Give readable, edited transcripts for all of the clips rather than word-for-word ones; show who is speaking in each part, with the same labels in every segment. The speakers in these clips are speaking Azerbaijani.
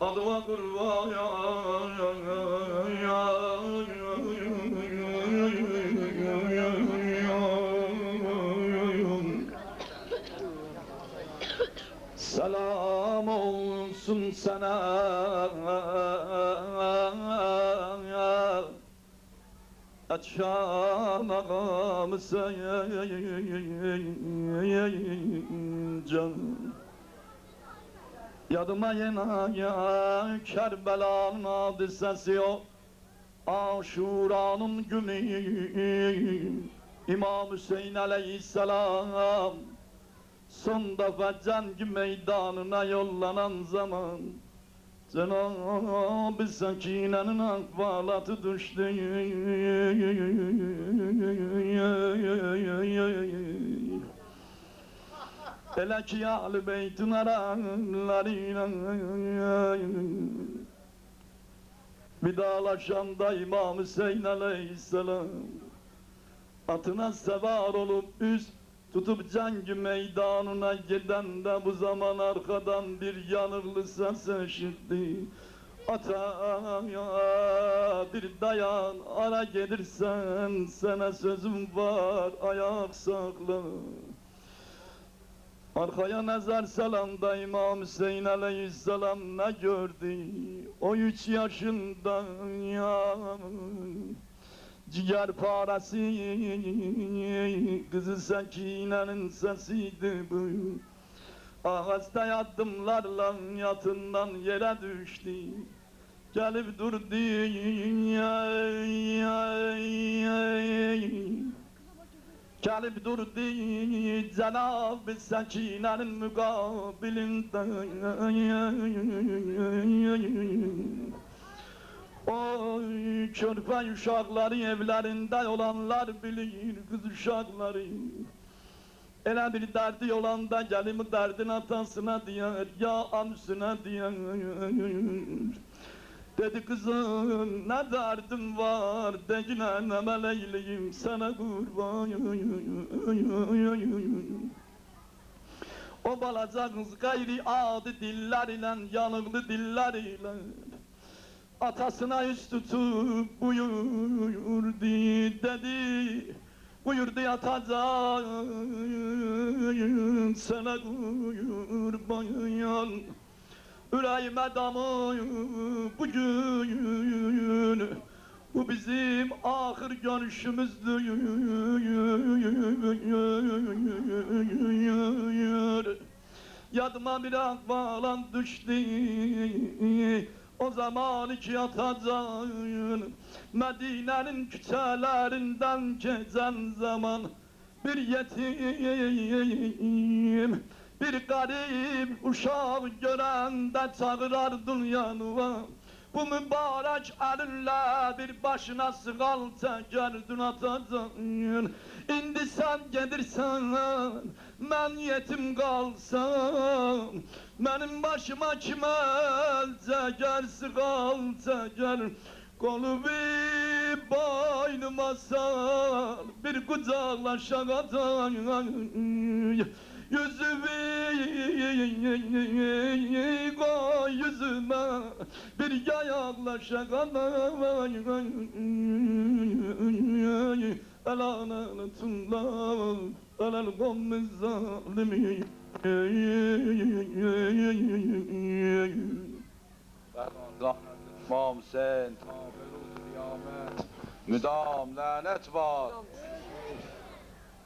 Speaker 1: Adıma kurban selam olsun sana Açan ağam can Yadıma yine Kerbela'nın hadisesi o Aşura'nın günü İmam Hüseyin aleyhisselam son defa cengi meydanına yollanan zaman Cenab-ı Sakine'nin ahvalatı düştü Elə ki Ahl-i Beyt'in aranlarıyla vidalaşanda İmam Hüseyin aleyhisselam atına sevar olup üst tutup cengi meydanına giden de bu zaman arkadan bir yanıklı ses işitti. Ata bir dayan ara gelirsen sana sözüm var ayak sakla. Arkaya nazar salanda İmam Hüseyin aleyhisselam ne gördü? O 3 yaşında ya ciğer parası kızı Sakine'nin sesiydi bu. Ağaçta adımlarla yatından yere düştü. Gelip durdu Gelip durdu Cenab-ı Sakine'nin mukabilinde Oy körpe uşakları evlerinde olanlar bilir kız uşakları Elə bir derdi olanda gelimi derdin atasına diyer ya amsına diyer Dedi kızım ne derdin var de yine ne meleyliyim sana kurban O balaca kız gayri adi diller ile yanıklı diller ile Atasına yüz tutup buyurdu dedi Buyurdu atacağım sana kurban Yüreğime damı bugün Bu bizim ahir görüşümüzdür Yadıma bir akbalan düştü O zaman iki atacağım Medine'nin küçelerinden geçen zaman Bir yetim Bir garip uşak gören de çağırardın yanıma Bu mübarek elinle bir başına sığal çekerdin atacaksın İndi sen gelirsen ben yetim kalsam Benim başıma kime çeker sığal çeker Kolu bir boynuma sar bir kucaklaşacaksın Yüzümü koy yüzüme bir yayaklaşacaksın Elanetullah elel kavmi zalimi
Speaker 2: İmam Hüseyin müdam lanet var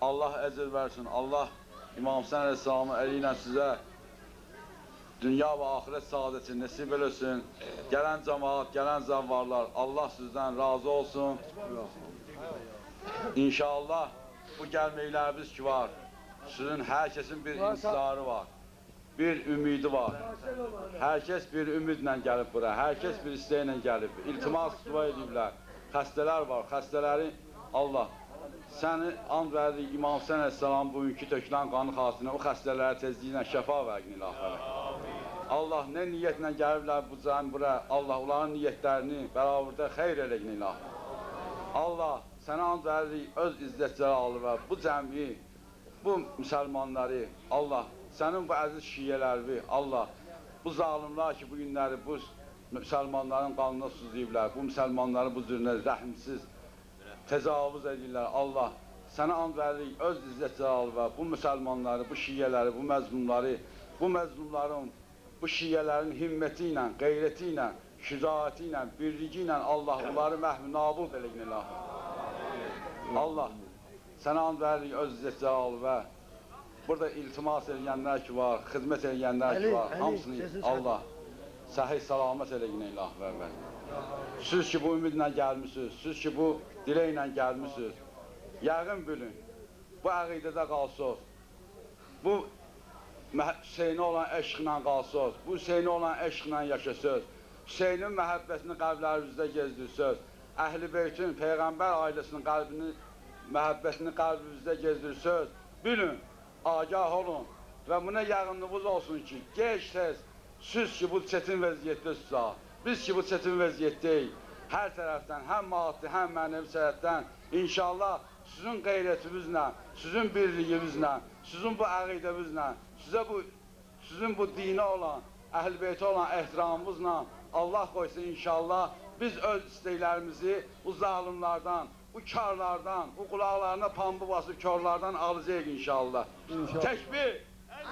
Speaker 2: Allah ecir versin Allah İmam Hüseyin Aleyhisselam'ın eliyle size dünya ve ahiret saadeti nasip eylesin. Gelen cemaat, gelen zavvarlar Allah sizden razı olsun. İnşallah bu gelmeylerimiz ki var. Sizin herkesin bir intizarı var. Bir ümidi var. Herkes bir ümidlə gəlib bura. Herkes bir isteğiyle gəlib. İltimas dua edirlər. Xəstələr var. Xəstələri Allah səni and verdik İmam Hüseyin Aleyhisselam bugünkü tökülən qanı xatirəsinə o xəstələrə tezliklə şəfa versin ilahələ. Allah ne niyyətlə gəliblər bu can bura. Allah onların niyyətlərini bərabərdə xeyr eləyin ilahələ. Allah sənə ancaq öz izzətləri alır və bu cəmi, bu müsəlmanları, Allah, sənin bu əziz şiyələri, Allah, bu zalimlər ki, bu günləri bu müsəlmanların qanına süzüyüblər, bu müsəlmanları bu cürünə rəhimsiz təcavüz edirlər, Allah, sənə ancaq öz izzətləri alır və bu müsəlmanları, bu şiyələri, bu məzlumların, bu şiyələrin himməti ilə, qeyrəti ilə, şücaəti ilə, birliyi ilə Allah onları məhv nabud eləyin Allah, sənə ancaq öz izzətləri alır və burada iltimas edənlər ki var, xidmət edənlər ki var, hamısını Allah səhih salamət eləyin ilah və əvvəl. Siz ki bu ümidlə gəlmişsiniz, siz ki bu diləklə gəlmişsiniz, yəqin bilin, bu əqidədə qalsınız, bu Hüseynə olan eşqlə qalsınız, bu Hüseynə olan eşqlə yaşasınız, Hüseynin məhəbbətini qəlblərinizdə gezdirsiniz, Əhl-i Beytin, Peyğəmbər ailəsinin məhəbbətini qəlbinizdə gezdirsiniz, bilin, agah olun və buna yəqinliyiniz olsun ki, gec-tez siz ki bu çətin vəziyyətdəsiniz, biz ki bu çətin vəziyyətdəyik, hər tərəfdən, həm maddi, həm mənəvi cəhətdən inşallah sizin qeyrətinizlə, sizin birliyinizlə, sizin bu əqidəmizlə, sizin bu dinə olan, Əhl-i Beytə olan ehtiramımızla Allah qoysa inşallah biz öz istəklərimizi bu zalimlardan, bu karlardan, bu qulaqlarına pambı basıb körlardan alacaq inşallah. Təkbir!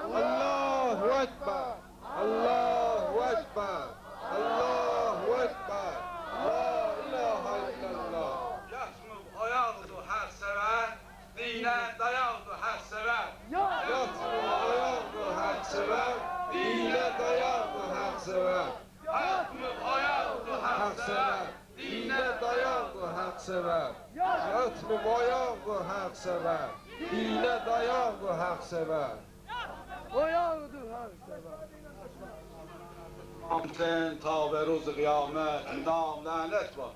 Speaker 3: Allahu Ekber! Allahu Ekber! Allahu Ekber! La ilahe illallah!
Speaker 2: Yatmıb ayaqdır hər səvər, dinə dayaqdır hər səvər.
Speaker 3: Yatmıb ayaqdır hər səvər, dinə dayaqdır hər səvər.
Speaker 2: Yatmıb ayaqdır hər səvər,
Speaker 3: dinə dayaqdır hər səvər. Yatmıb ayaqdır hər səvər, dinə dayaqdır hər səvər.
Speaker 4: Ayaqdır hər səvər.
Speaker 2: Amten ta ve roz kıyamet, dam lanet var.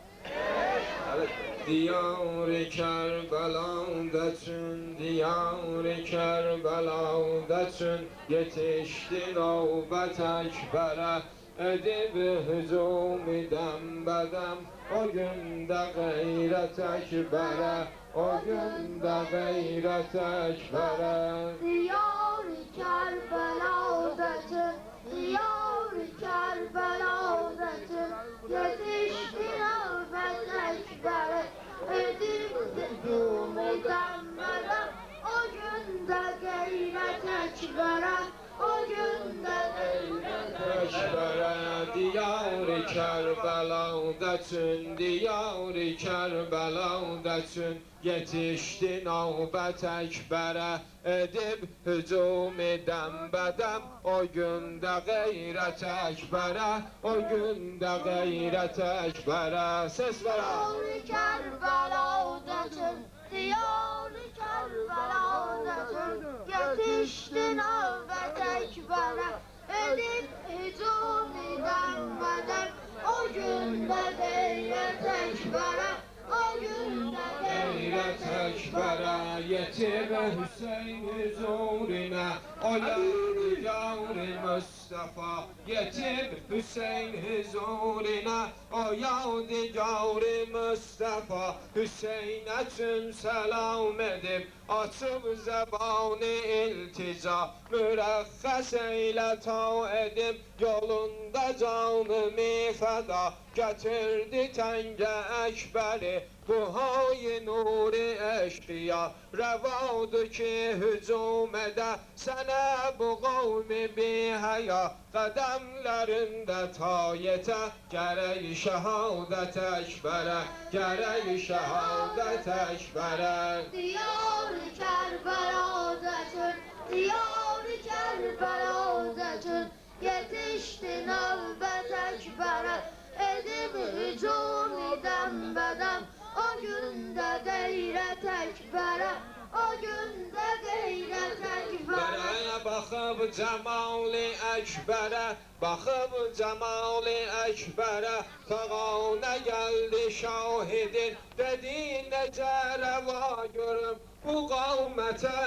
Speaker 3: Diyar-ı Kerbela'da çün, diyar-ı Kerbela'da çün, yetişdi navbet ekbere, edib hücum dembedem, o günde gayret ekbere, o günde gayret ekbere.
Speaker 5: Diyar-ı Kerbela'da çün, diyar-ı Kerbela'da çün, yetişti navbet ekbere, edip hücum edemeden, o günde gayret ekbere, o günde gayret
Speaker 3: Ekbere, diyar-ı Kerbela'da çün, diyar-ı Kerbela'da çün, yetişdi navbet ekbere, edip hücum dembedem, o günde gayret ekbere, o günde gayret ekbere. Ses ver.
Speaker 5: Diyar-ı Kerbela'da çün, diyar-ı Kerbela'da çün, yetişti navbet ekbere, edip hücum edemeden, o günde gayret ekbere, o günde
Speaker 3: Gayret ekbere, yetib Hüseyin huzurine, o yadigar-ı Mustafa. Yetib Hüseyin huzurine, o yadigar-ı Mustafa. Hüseyin'e çün selam edip, açıp zebani iltica, mürəxxəs eylə ta edip, yolunda canımı feda, getirdi tenge ekberi, bu hay nuri eşkıya, revadı ki hücum ede, sene bu kavmi biheya, qədəmlərində tayete, gerek şehadet ekbere, gerek şehadet ekbere.
Speaker 5: Diyar-ı Kerbela'da çün, diyar-ı Kerbela'da çün, yetişti navbet ekbere, edip hücum dembedem, o günde gayret ekbere, o günde gayret ekbere.
Speaker 3: Bereye bakıp cemali ekbere, Baxıb Cəmal-i Əkbərə, fəqanə gəldi şahidin, dedi necə rəva görüm bu qavmətə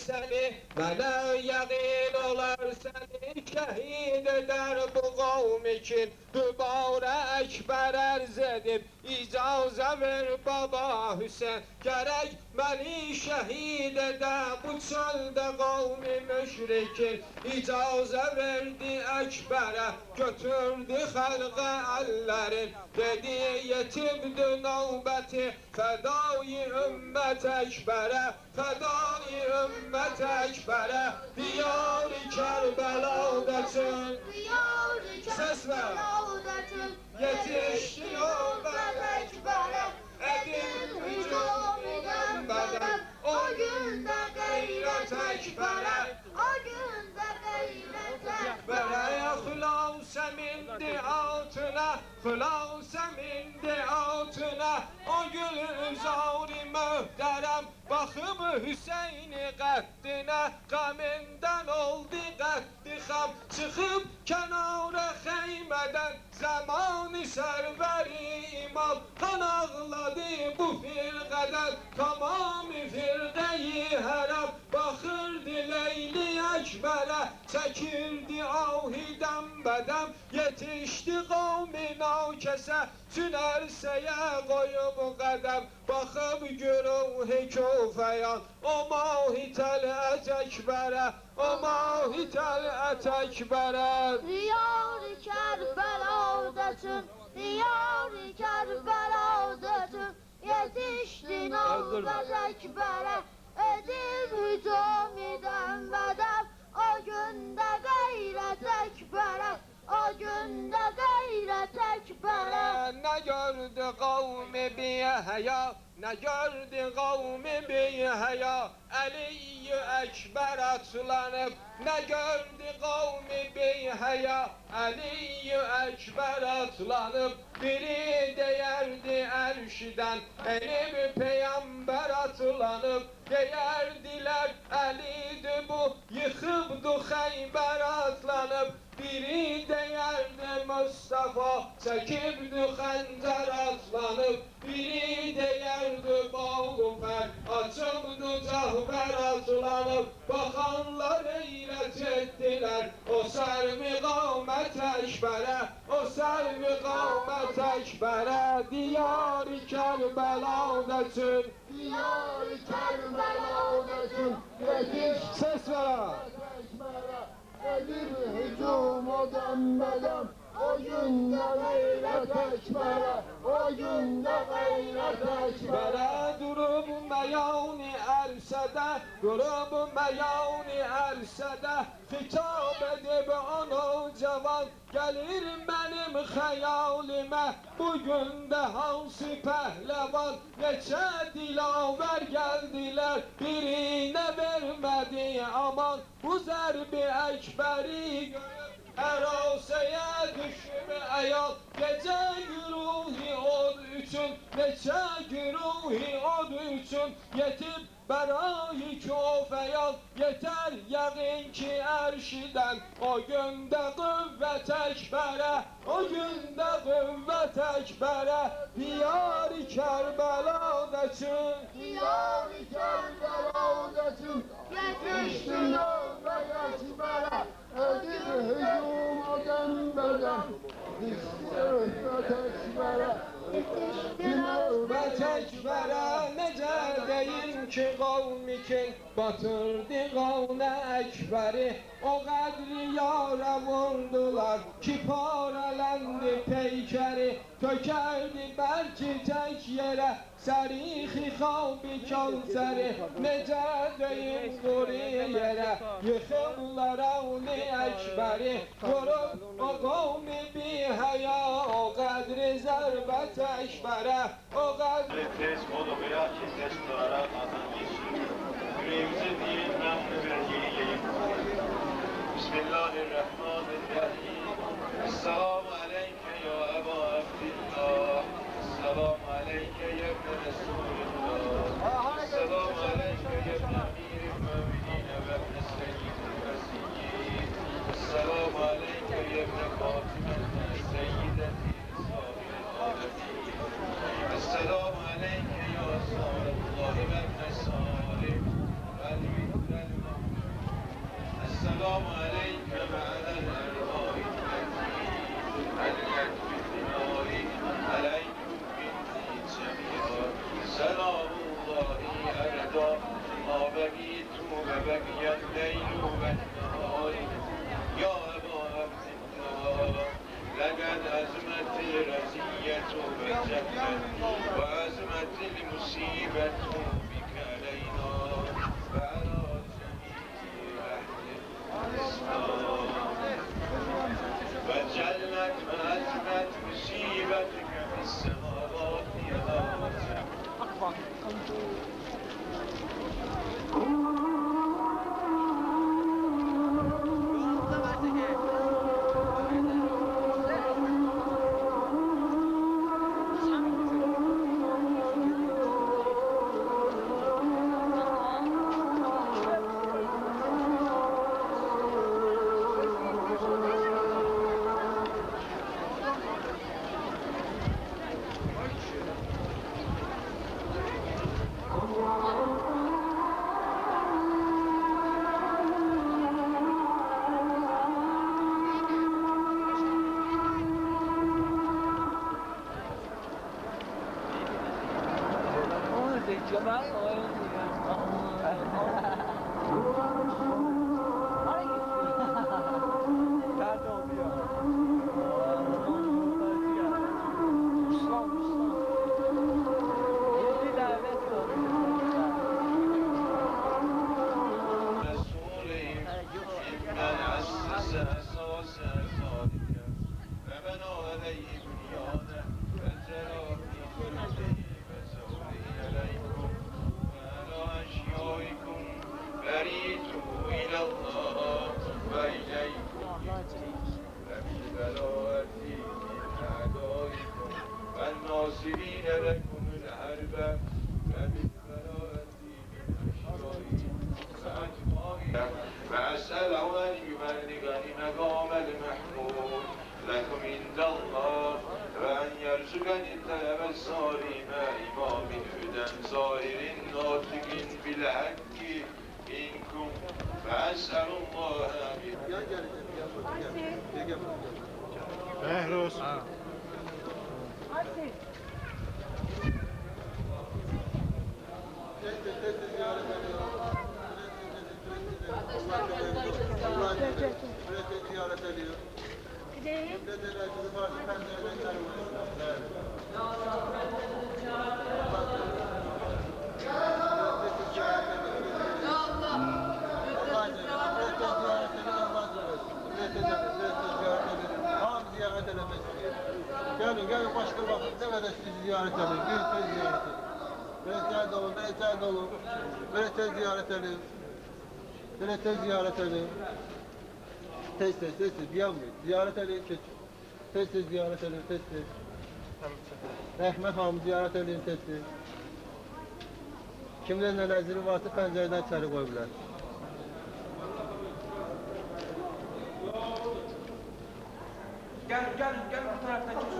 Speaker 3: səni, mənə yəqin olar səni şəhid edər bu qavm için. Dübarə Əkbər ərz edib, icazə ver baba Hüseyin, gərək məni şəhid edə bu çöldə qavmi müşrikin. İcazə verdi Əkbərə, götürdü xəlqə əllərin, dedi yetimdir növbəti, fədai ümmət Əkbərə, fədai ümmət Əkbərə, diyar-ı Kərbələdəsin. Ses ver. Yetişdi növbət Əkbərə, edin hücum edən bədəm, o gündə qeyrət Əkbərə, o gündə qeyrət Əkbərə. Xülasə mindi altına, xülasə mindi altına, o gül üzari möhtərəm, baxıb Hüseyni qəddinə, qəmindən oldu qəddi xam, çıxıb kənara xeymədən, zamanı sərvəri imam, kan ağladı bu firqədən, tamamı firqəyi hərəm, baxırdı Leyli Əkbərə, çəkirdi ahidən bədəm, yetişdi qavmi nakəsə, sünərsəyə qoyub qədəm, baxıb güruhi küfəyan, o mahi tələt Əkbərə, o mahi tələt Əkbərə.
Speaker 5: Diyar-ı Kərbələdəsin, diyar-ı Kərbələdəsin, yetişdi növbət Əkbərə, edib hücum edən bədəm, o gündə qeyrət Əkbərə, o gündə qeyrət Əkbərə.
Speaker 3: Nə gördü qavmi bihəya, nə gördü qavmi bihəya, Əli-i Əkbər atlanıb, nə gördü qavmi bihəya, Əli-i Əkbər atlanıb, biri deyərdi ərşidən, enib Peyyambər atlanıb, deyərdilər Əlidir bu, yıxıbdı Xeybər atlanıb, biri deyərdi Mustafa, çəkibdi xəncər atlanıb, biri deyərdi Bağufər, açıbdı Cahbər atlanıb, baxanlar eyrət etdilər, o sərvi qavmət Əkbərə, o sərvi qavmət Əkbərə, diyar-ı Kərbələdəsin,
Speaker 5: Diyar-ı Kərbələdəsin, yetiş
Speaker 3: ses verə.
Speaker 5: Əkbərə, edib hücum edən bədəm, o gündə qeyrət Əkbərə, o gündə qeyrət Əkbərə.
Speaker 3: Durub məyani ərsədə, durub məyani ərsədə, xitab edib ana cavan, gəlir mənim xəyalimə, bugün də hansı pəhləvan, neçə dilavər gəldilər, birinə vermədi aman, bu zərbi Əkbəri görüb, ərasəyə düşüb əyal, gecə güruhi od üçün, neçə güruhi od üçün, yetib bərayı köfəyal, yetər yəqin ki ərşidən, o gündə qüvvət Əkbərə, o gündə qüvvət Əkbərə, diyar-ı Kərbələdəsin,
Speaker 5: Diyar-ı Kərbələdəsin, yetişdi növbət Əkbərə, edib hücum edən bədəm, hüsnət Əkbərə, yetişdi
Speaker 3: növbət Əkbərə, necə deyim ki qavmikin, batırdı qavnə Əkbəri, o qədri yara vurdular, ki parələndi peykəri, tökərdi bəlki tək yerə, sərixi xabi kəlsəri, necə deyim quri yerə, yıxımlar avni Əkbəri, vurub o qavmi bihəya, o qədri zərbət Əkbərə, o qədri
Speaker 6: tez oluğa ki tez olarak adam geçsin. Yüreğimize değil ben bunu vergileyeyim. Bismillahirrahmanirrahim. Esselamu aleyke ya Eba Abdillah. Esselamu aleyke ya ibne Resulullah. Esselamu aleyke ya ibne Amiril Müminine ve ibne Seyyidil Mesihid. Esselamu aleyke ya ibne الغدا ما بقيت وبقي الليل والنهار يا أبا عبد الله لقد أزمت الرزية بالجنة وأزمت المصيبة بك علينا وعلى جميع أهل الإسلام وجلت ما أزمت مصيبتك في السماوات يا أكبر والناصرين لكم الحرب ومن براءتي من أشراري فأسأله أن يبلغني مقام المحمود لكم عند الله وأن يرزقني الطلب الصارم إمام هدى ظاهر ناطق بالحق منكم فأسأل الله
Speaker 7: بهروز
Speaker 5: ziyaret ediyor. Gidelim. Gelin başka vakit demeden sizi ziyaret edin. Gelin tez ziyaret edin. Böyle tez olun. Böyle tez ziyaret edin. Böyle tez ziyaret edin. Tez bir yanmıyor. Ziyaret edin. Tez ziyaret edin. Tez. Rəhmət hamı ziyaret edin. Tez. Kimlərlə nəziri varsa pəncərədən içəri qoy bilər.
Speaker 4: Gel bu taraftan geçin.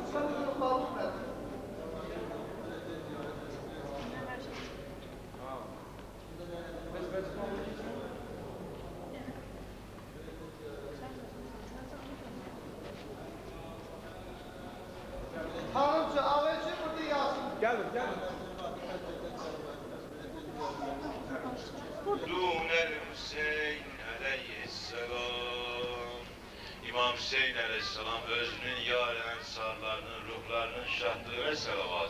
Speaker 5: Hanımcı, aveci burada yazsın.
Speaker 4: Gel.
Speaker 6: دون الحسين علیه السلام İmam Hüseyin aleyhisselam özünün yar ensarlarının ruhlarının şahdına selavat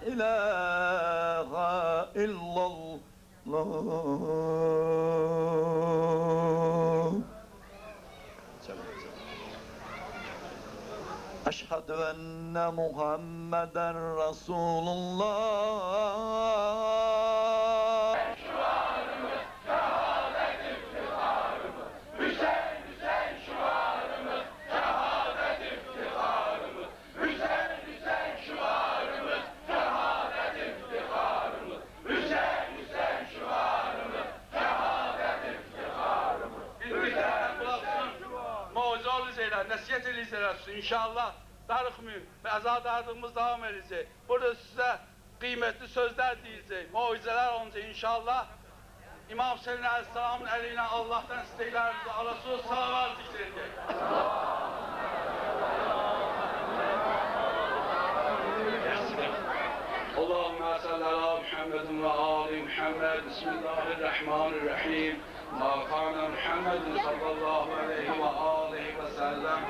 Speaker 1: ilahe illallah Eşhedü enne Muhammeden Resulullah
Speaker 8: nəsiyyət eləyəcəksiniz inşallah darıxmayın və azadlığımız davam edəcək. Burada sizə qiymətli sözlər deyəcək, mucizələr olacaq inşallah. İmam Hüseyin Aleyhisselamın əli ilə Allahdan istəklərimizi arasız salavat zikr edəcək. محمد وآل محمد بسم الله الرحمن الرحيم ما كان محمد صلى الله عليه وآله وسلم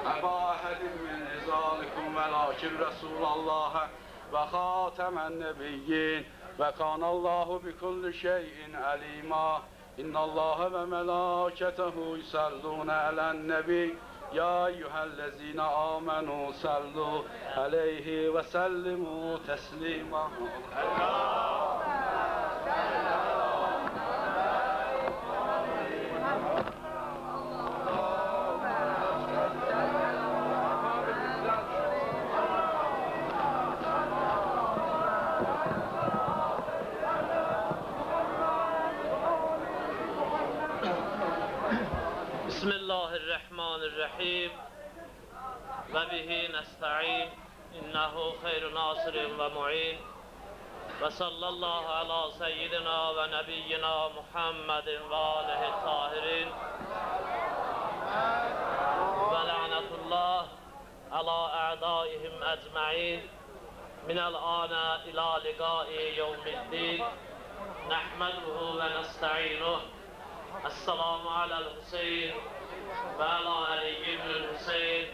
Speaker 8: أبا أحد من رجالكم ولكن رسول الله وخاتم النبيين وكان الله بكل شيء عليما إن الله وملائكته يصلون على النبي يا أيها الذين آمنوا صلوا عليه وسلموا تسليما
Speaker 7: بسم الله الرحمن الرحيم وبه نستعين إنه خير ناصر ومعين وصلى الله على سيدنا ونبينا محمد وآله الطاهرين ولعنة الله على أعدائهم أجمعين من الآن إلى لقاء يوم الدين نحمده ونستعينه السلام على الحسين وعلى علي بن الحسين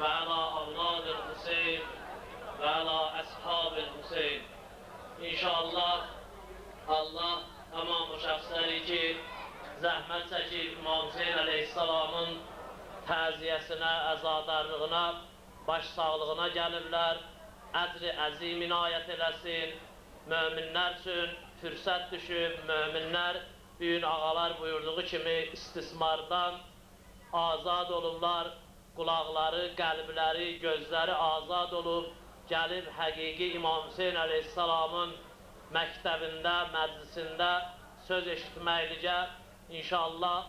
Speaker 7: وعلى أولاد الحسين وعلى أصحاب الحسين İnşallah Allah tamam o şəxsləri ki, zəhmət çəkib İmam Hüseyin əleyhissalamın təziyyəsinə, əzadarlığına, baş sağlığına gəliblər, əcri əzim inayət eləsin, möminlər üçün fürsət düşüb, möminlər büyün ağalar buyurduğu kimi istismardan azad olurlar, qulaqları, qəlbləri, gözləri azad olub, gəlib həqiqi İmam Hüseyin əleyhissalamın məktəbində, məclisində söz eşitməklicə inşallah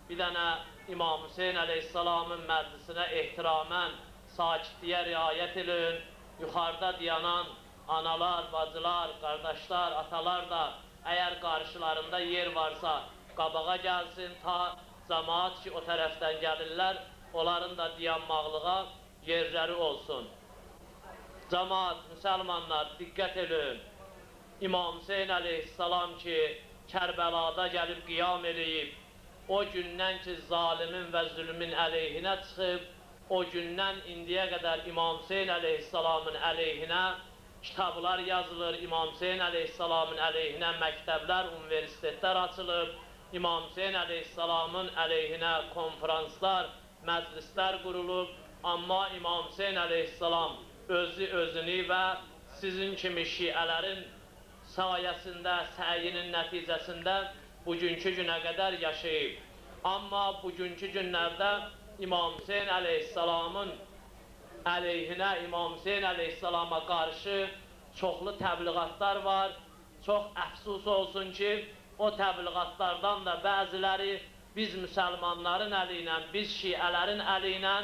Speaker 7: bir dənə İmam Hüseyin əleyhissalamın məclisinə ehtiramən, sakitliyə riayət edin, yuxarıda dayanan analar, bacılar, qardaşlar, atalar da əgər qarşılarında yer varsa qabağa gəlsin, ta cəmaat ki o tərəfdən gəlirlər, onların da dayanmaqlığa yerləri olsun. Cəmaat, müsəlmanlar, diqqət edin. İmam Hüseyin əleyhissalam ki, Kərbəlada gəlib qiyam eləyib, o gündən ki, zalimin və zülmün əleyhinə çıxıb, o gündən indiyə qədər İmam Hüseyin əleyhissalamın əleyhinə kitablar yazılır, İmam Hüseyin əleyhissalamın əleyhinə məktəblər, universitetlər açılıb, İmam Hüseyin əleyhissalamın əleyhinə konferanslar, məclislər qurulub, amma İmam Hüseyin əleyhissalam özünü və sizin kimi şiələrin sayəsində, səyinin nəticəsində bugünkü günə qədər yaşayıb. Amma bugünkü günlərdə İmam Hüseyin əleyhissalamın əleyhinə, İmam Hüseyin əleyhissalama qarşı çoxlu təbliğatlar var. Çox əfsus olsun ki, o təbliğatlardan da bəziləri biz müsəlmanların əli ilə, biz şiələrin əli ilə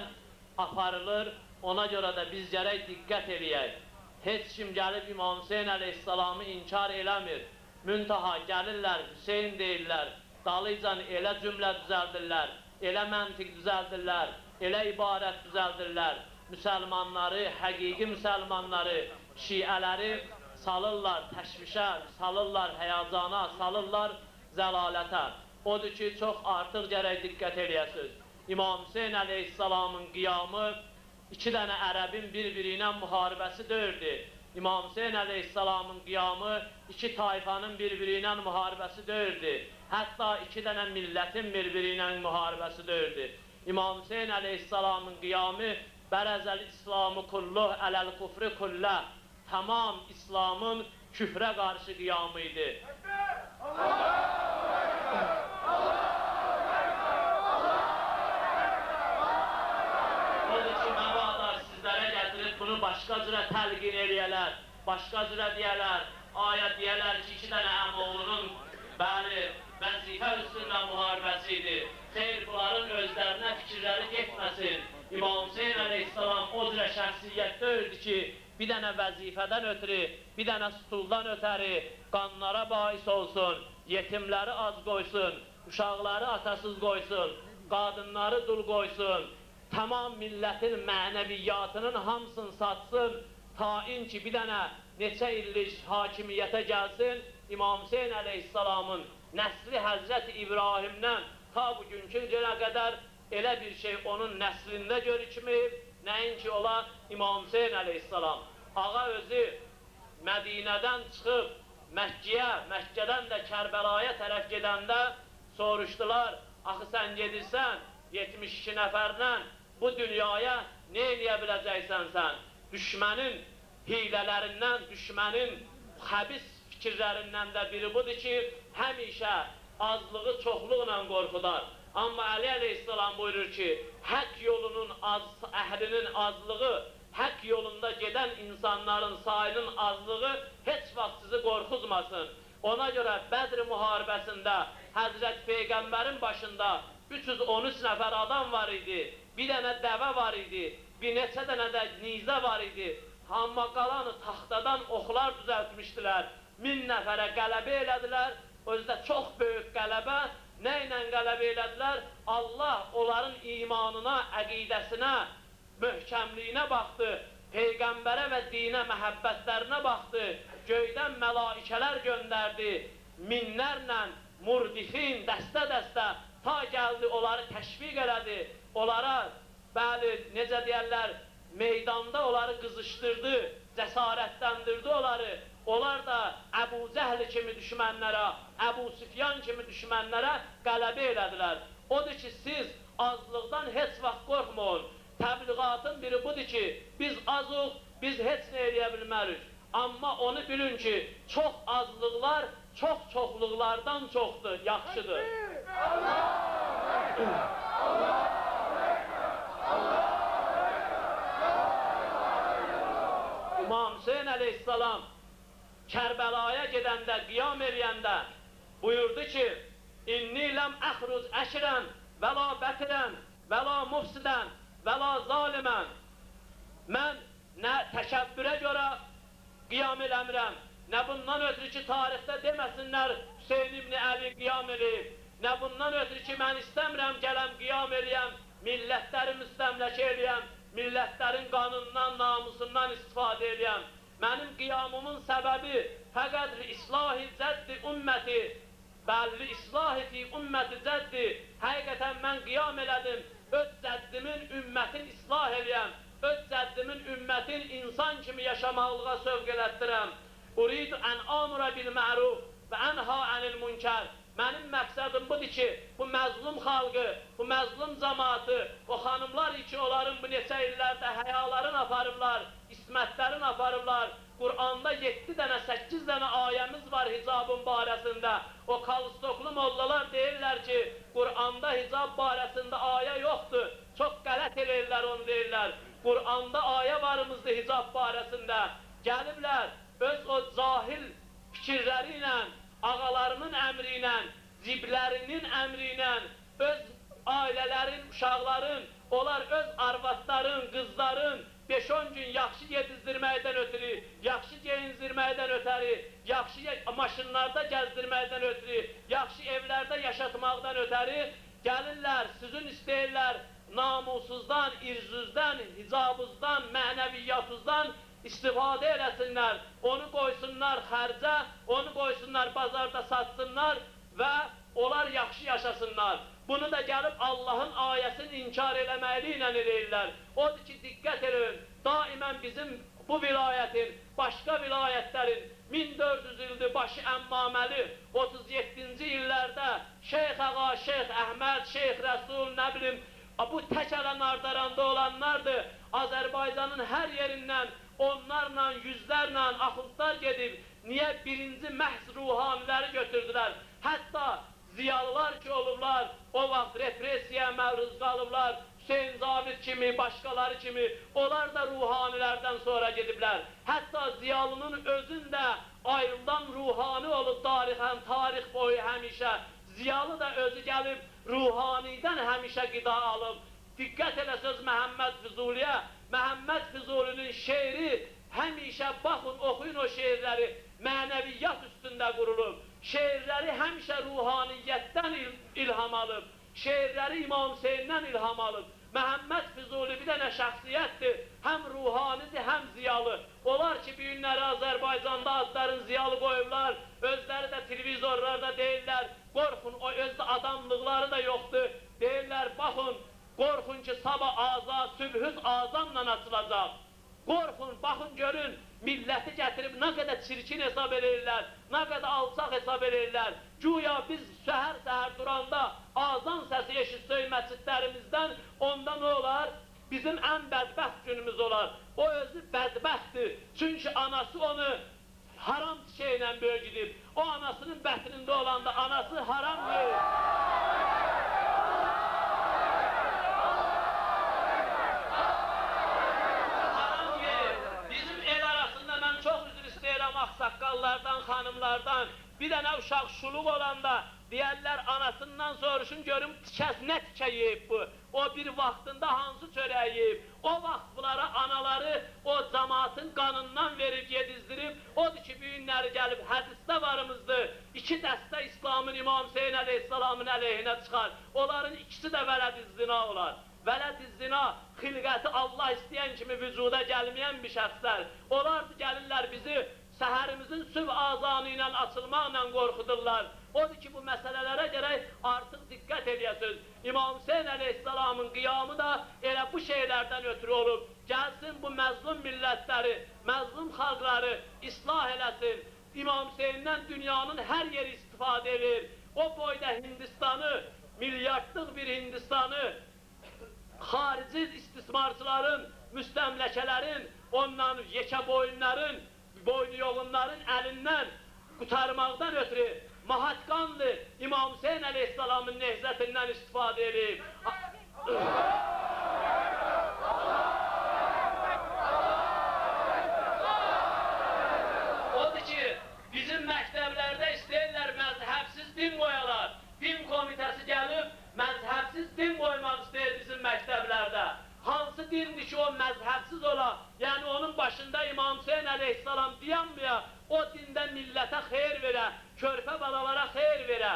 Speaker 7: aparılır. Ona görə də biz gərək diqqət eləyək. Heç kim gəlib İmam Hüseyin əleyhissalamı inkar eləmir. Müntaha gəlirlər, Hüseyin deyirlər, dalıcan elə cümlə düzəldirlər, elə məntiq düzəldirlər, elə ibarət düzəldirlər. Müsəlmanları, həqiqi müsəlmanları, şiələri salırlar təşvişə, salırlar həyacana, salırlar zəlalətə. Odur ki, çox artıq gərək diqqət eləyəsiniz. İmam Hüseyin əleyhissalamın qiyamı iki dənə ərəbin bir-biri ilə müharibəsi deyildi. İmam Hüseyin əleyhissalamın qiyamı iki tayfanın bir-biri ilə müharibəsi deyildi. Hətta iki dənə millətin bir-biri ilə müharibəsi deyildi. İmam Hüseyin əleyhissalamın qiyamı bərəzəl İslamı kulluh ələl kufri kullə, tamam İslamın küfrə qarşı qiyamı idi. Bunu başqa cürə təlqin eləyələr, başqa cürə deyələr, ayət deyələr ki, iki dənə əmoğlunun bəli, vəzifə üstündə müharibəsi idi. Xeyr, bunların özlərinə fikirləri getməsin. İmam Hüseyin əleyhissalam o cürə şəxsiyyət deyildi ki, bir dənə vəzifədən ötürü, bir dənə stuldan ötəri qanlara bahis olsun, yetimləri az qoysun, uşaqları atasız qoysun, qadınları dul qoysun, tamam millətin mənəviyyatının hamısını satsın, tayin ki bir dənə neçə illik hakimiyyətə gəlsin, İmam Hüseyin əleyhissalamın nəsli Həzrəti İbrahimdən ta bugünkü günə qədər elə bir şey onun nəslində görükməyib, nəinki ola İmam Hüseyin əleyhissalam. Ağa özü Mədinədən çıxıb Məkkəyə, Məkkədən də Kərbəlaya tərəf gedəndə soruşdular, axı sən gedirsən 72 nəfərlə bu dünyaya nə eləyə biləcəksən sən? Düşmənin hilələrindən, düşmənin xəbis fikirlərindən də biri budur ki, həmişə azlığı çoxluqla qorxudar. Amma Əli əleyhissalam buyurur ki, haqq yolunun əhlinin azlığı, haqq yolunda gedən insanların sayının azlığı heç vaxt sizi qorxuzmasın. Ona görə Bədr müharibəsində Həzrət Peyğəmbərin başında 313 nəfər adam var idi, bir dənə dəvə var idi, bir neçə dənə də nizə var idi. Amma qalanı taxtadan oxlar düzəltmişdilər, 1000 nəfərə qələbə elədilər, özdə çox böyük qələbə. Nə ilə qələbə elədilər? Allah onların imanına, əqidəsinə, möhkəmliyinə baxdı, Peyğəmbərə və dinə məhəbbətlərinə baxdı, göydən mələikələr göndərdi, minlərlə murdifin, dəstə-dəstə ta gəldi, onları təşviq elədi, onlara, bəli, necə deyərlər, meydanda onları qızışdırdı, cəsarətləndirdi onları. Onlar da Əbu Cəhl kimi düşmənlərə, Əbu Süfyan kimi düşmənlərə qələbə elədilər. Odur ki, siz azlıqdan heç vaxt qorxmayın. Təbliğatın biri budur ki, biz azıq, biz heç nə eləyə bilmərik. Amma onu bilin ki, çox azlıqlar, çox çoxluqlardan çoxdur, yaxşıdır. İmam Hüseyin əleyhissalam Kərbəlaya gedəndə, qiyam eləyəndə buyurdu ki, İnni ləm əxruz əşrən və la bətirən və la mufsidən və la zalimən. Mən nə təkəbbürə görə qiyam eləmirəm, nə bundan ötürü ki, tarixdə deməsinlər Hüseyin ibn Əli qiyam eləyib, nə bundan ötürü ki, mən istəmirəm gələm qiyam eləyəm, millətləri müstəmləkə eləyəm, millətlərin qanunundan, namusundan istifadə eləyəm. Mənim qiyamımın səbəbi fəqət li-islahi cəddi ümməti, bəlli islahi fi ümməti cəddi. Həqiqətən mən qiyam elədim, öz cəddimin ümmətin islah eləyəm, öz cəddimin ümmətin insan kimi yaşamaqlığa sövq elətdirəm. Uridu ən amura bil-məruf və ənha ənil münkər. Mənim məqsədim budur ki, bu məzlum xalqı, bu məzlum cəmaatı, o xanımlar ki, onların bu neçə illərdə həyalarını aparıblar, ismətlərini aparıblar. Qur'anda 7 dənə, 8 dənə ayəmiz var hicabın barəsində. O kalstoklu mollalar deyirlər ki, Qur'anda hicab barəsində ayə yoxdur. Çox qələt eləyirlər, onu deyirlər. Qur'anda ayə varımızdır hicab barəsində. Gəliblər, öz o cahil fikirləri ilə, ağalarının əmri ilə, ciblərinin əmri ilə, öz ailələrin, uşaqların, onlar öz arvadların, qızların 5-10 gün yaxşı yedizdirməkdən ötürü, yaxşı geyindirməkdən ötürü, yaxşı maşınlarda gəzdirməkdən ötürü, yaxşı evlərdə yaşatmaqdan ötürü gəlirlər, sizin istəyirlər namusuzdan, irzüzdən, hicabızdan, mənəviyyatızdan istifadə eləsinlər, onu qoysunlar xərcə, onu qoysunlar bazarda satsınlar və onlar yaxşı yaşasınlar. Bunu da gəlib Allahın ayəsini inkar eləməklə eləyirlər. Odur ki, diqqət edin, daimən bizim bu vilayətin, başqa vilayətlərin 1400 ildir başı əmmaməli, 37-ci illərdə Şeyx Ağa, Şeyx Əhməd, Şeyx Rəsul, nə bilim, bu təkələ nardaranda olanlardır. Azərbaycanın hər yerindən onlarla, yüzlərlə axundlar gedib, niyə birinci məhz ruhaniləri götürdülər? Hətta ziyalılar ki olublar, o vaxt repressiyaya məruz qalıblar, Hüseyin Zabit kimi, başqaları kimi, onlar da ruhanilərdən sonra gediblər. Hətta ziyalının özündə ayrıldan ruhani olub tarix boyu həmişə. Ziyalı da özü gəlib ruhanidən həmişə qida alıb. Diqqət eləsəz Məhəmməd Füzuliyə, Məhəmməd Füzulinin şeiri həmişə baxın, oxuyun o şeirləri, mənəviyyat üstündə qurulub. Şeirləri həmişə ruhaniyyətdən ilham alıb, şeirləri İmam Hüseyndən ilham alıb. Məhəmməd Füzuli bir dənə şəxsiyyətdir, həm ruhanidir, həm ziyalı. O azanla açılacaq. Qorxun, baxın, görün, milləti gətirib nə qədər çirkin hesab edirlər, nə qədər alçaq hesab edirlər. Güya biz səhər-səhər duranda azan səsi eşitsək məscidlərimizdən, onda nə olar? Bizim ən bədbəxt günümüz olar. O özü bədbəxtdir. Çünki anası onu haram şeylə böyüdüb. O anasının bətrində olanda anası haramdır. Ağsaqqallardan, xanımlardan, bir dənə uşaq şuluq olanda deyərlər anasından soruşun görüm tikəz nə tikə yeyib bu? O bir vaxtında hansı çörək yeyib? O vaxt bunlara anaları o cəmaatın qanından verib yedizdirib, odur ki, bu günləri gəlib hədisdə varımızdır. 2 dəstə İslamın İmam Hüseyin əleyhissalamın əleyhinə çıxar. Onların ikisi də vələd-i-zina olar. Vələd-i-zina, xilqəti Allah istəyən kimi vücuda gəlməyən bir şəxslər. Onlar gəlirlər bizi səhərimizin sübh azanı ilə açılmaqla qorxudurlar. Odur ki, bu məsələlərə gərək artıq diqqət edəsiniz. İmam Hüseyin əleyhissalamın qiyamı da elə bu şeylərdən ötürü olub. Gəlsin bu məzlum millətləri, məzlum xalqları islah eləsin. İmam Hüseyindən dünyanın hər yeri istifadə edir. O boyda Hindistanı, milyardlıq bir Hindistanı, xarici istismarçıların, müstəmləkələrin, ondan yekə boyunların, boynu yoğunların əlindən qutarmaqdan ötürü Mahatqanlı İmam Hüseyin əleyhissalamın nehzətindən istifadə edib. Odur ki, bizim məktəblərdə istəyirlər məzhəbsiz din qoyalar. Din komitəsi gəlib, məzhəbsiz din qoymaq istəyir bizim məktəblərdə. Hansı dindir ki, o məzhəbsiz ola, yəni onun başında İmam Hüseyin əleyhissalam dayanmaya, o dində millətə xeyir verə, körpə balalara xeyir verə.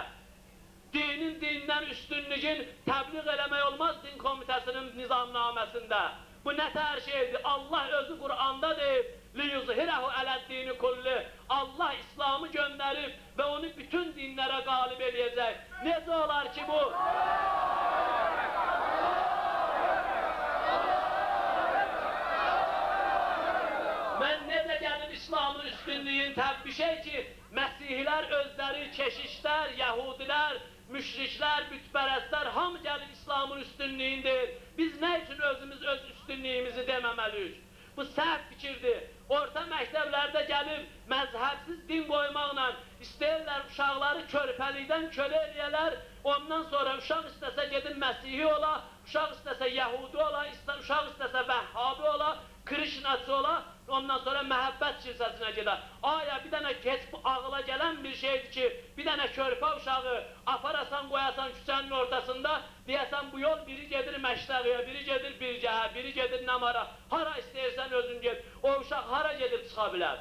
Speaker 7: Dinin dindən üstünlüğün təbliğ eləmək olmaz din komitəsinin nizamnaməsində. Bu nə tər şeydir? Allah özü Qur'anda deyib, لِيُظْهِرَهُ عَلَى الدِّينِ كُلِّهِ Allah İslamı göndərib və onu bütün dinlərə qalib eləyəcək. Necə olar ki bu? Mən necə gəlib İslamın üstünlüyün təbbişək ki, Məsihlər özləri, keşişlər, Yəhudilər, müşriklər, bütpərəstlər hamı gəlib İslamın üstünlüyündir. Biz nə üçün özümüz öz üstünlüyümüzü deməməliyik? Bu səhv fikirdir. Orta məktəblərdə gəlib məzhəbsiz din qoymaqla istəyirlər uşaqları körpəlikdən kölə eləyələr, ondan sonra uşaq istəsə gedib Məsihi ola, uşaq istəsə Yəhudi ola, uşaq istəsə Vəhhabi ola, Krişnaçı ola, ondan sonra məhəbbət kilsəsinə gedər. Aya, bir dənə heç bu ağla gələn bir şeydir ki, bir dənə körpə uşağı aparasan, qoyasan küçənin ortasında, deyəsən bu yol biri gedir Məştəqiyə, biri gedir Birgəhə, biri gedir Nəmara, hara istəyirsən özün get, o uşaq hara gedib çıxa bilər?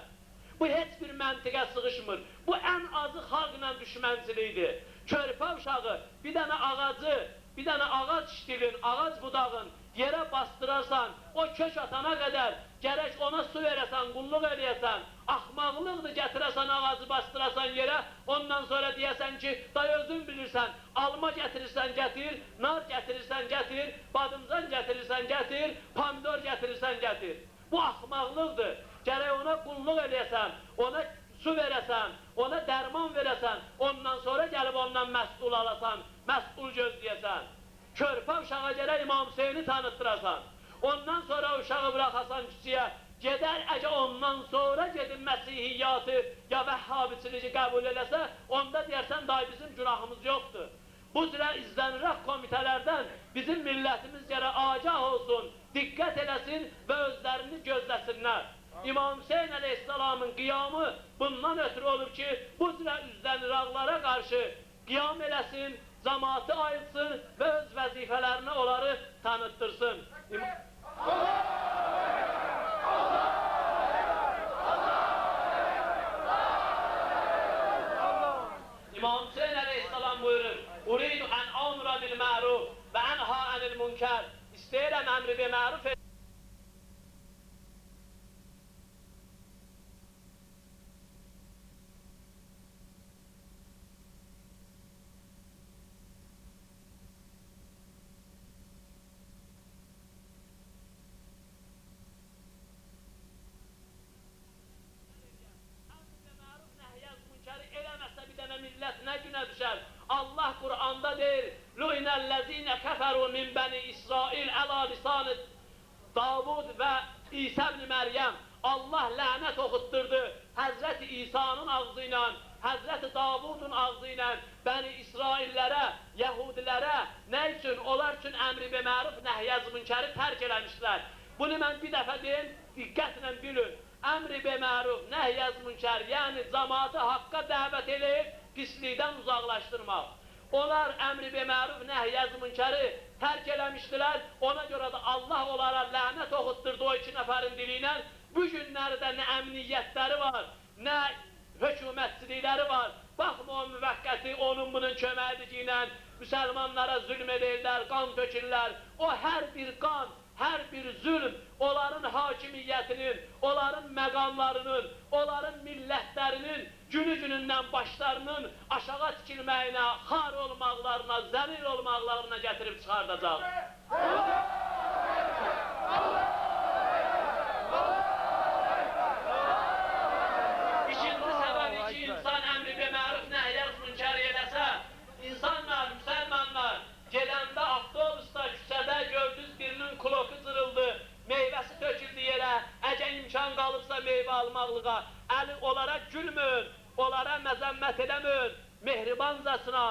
Speaker 7: Bu heç bir məntiqə sığışmır. Bu ən azı xalqla düşmənçilikdir. Körpə uşağı bir dənə ağacı, bir dənə ağac iştilin, ağac budağın yerə bastırarsan, o kök atana qədər gərək ona su verəsən, qulluq eləyəsən, axmaqlıqdır gətirəsən ağacı bastırasan yerə, ondan sonra deyəsən ki, day özün bilirsən, alma gətirirsən gətir, nar gətirirsən gətir, badımcan gətirirsən gətir, pomidor gətirirsən gətir. Bu axmaqlıqdır. Gərək ona qulluq eləyəsən, ona su verəsən, ona dərman verəsən, ondan sonra gəlib ondan məsul alasan, məsul gözləyəsən. Körpə uşağa gərək İmam Hüseyni tanıttırasan. Ondan sonra uşağı bırakasan küçüyə, gedər əgər ondan sonra gedib Məsihiyyatı ya Vəhhabiçiliyi qəbul eləsə, onda deyərsən, day bizim günahımız yoxdur. Bu cürə izlənirək komitələrdən bizim millətimiz gərək agah olsun, diqqət eləsin və özlərini gözləsinlər. İmam Hüseyin əleyhissalamın qiyamı bundan ötürü olub ki, bu cürə üzləniraqlara qarşı qiyam eləsin, cəmaatı ayılsın və öz vəzifələrini onları tanıttırsın. İmam Hüseyin əleyhissalam buyurur, Uridu ən amra bil məruf və ənha ənil münkər. İstəyirəm əmri bi məruf ennellezine keferu min beni İsrail ala lisanı Davud və İsa ibn Məryəm Allah lənət oxutturdu Həzrəti İsa'nın ağzı ilə, Həzrəti Davudun ağzı ilə Bəni İsraillərə, Yəhudilərə nə üçün? Onlar üçün əmri bi məruf, nəhyəz münkəri tərk eləmişlər. Bunu mən bir dəfə deyim, diqqətlə bilin. Əmri bi məruf, nəhyəz münkər, yəni cəmaatı haqqa dəvət edib, pislikdən uzaqlaşdırmaq. Onlar əmri bi məruf, nəhyəz münkəri tərk eləmişdilər. Ona görə də Allah onlara lənət oxutturdu o 2 nəfərin dili ilə. Bu günlərdə nə əmniyyətləri var, nə hökumətçilikləri var. Baxma o müvəqqəti, onun bunun köməkliyi ilə müsəlmanlara zülm edirlər, qan tökürlər. O hər bir qan, hər bir zülm, onların hakimiyyətinin, onların məqamlarının, onların millətlərinin günü-günündən başlarının aşağı tikilməyinə, xar olmaqlarına, zəlil olmaqlarına gətirib çıxardacaq. İkinci səbəbi ki, insan əmri bi məruf, nəhyəz münkər eləsə, insanlar, müsəlmanlar gedəndə avtobusda, küçədə gördünüz birinin kloku cırıldı, meyvəsi töküldü yerə, əgər imkan qalıbsa meyvə almaqlığa, əli onlara gülmür, onlara məzəmmət edəmir, mehribancasına,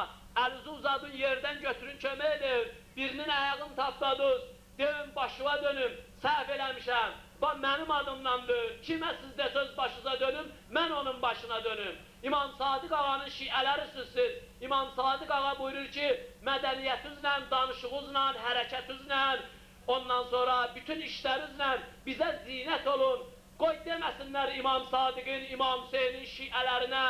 Speaker 7: əlizi uzadın yerdən götürün kömək edin, birinin ayağını tapdadınız, deyin başıva dönüm, səhv eləmişəm, bax mənim adımdandır, kimə siz desəz başınıza dönüm, mən onun başına dönüm. İmam Sadiq ağanın şiələri sizsiz. İmam Sadiq ağa buyurur ki, mədəniyyətinizlə, danışığınızla, hərəkətinizlə, ondan sonra bütün işlərinizlə bizə zinət olun. Qoy deməsinlər İmam Sadiqin, İmam Hüseynin şiələrinə,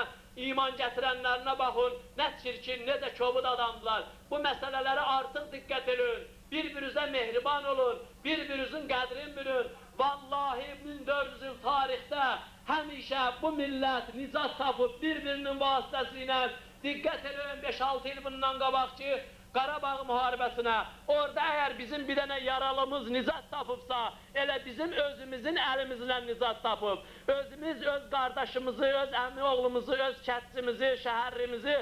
Speaker 7: iman gətirənlərinə baxın, nə çirkin, necə kobud adamdılar. Bu məsələlərə artıq diqqət edin, bir-birinizə mehriban olun, bir-birinizin qədrini bilin. Vallahi 1400 il tarixdə həmişə bu millət nicat tapıb bir-birinin vasitəsilə diqqət edin 5-6 il bundan qabaq ki, Qarabağ müharibəsinə, orada əgər bizim bir dənə yaralımız nicat tapıbsa, elə bizim özümüzün əlimizlə nicat tapıb, özümüz öz qardaşımızı, öz əmi oğlumuzu, öz kətçimizi, şəhərrimizi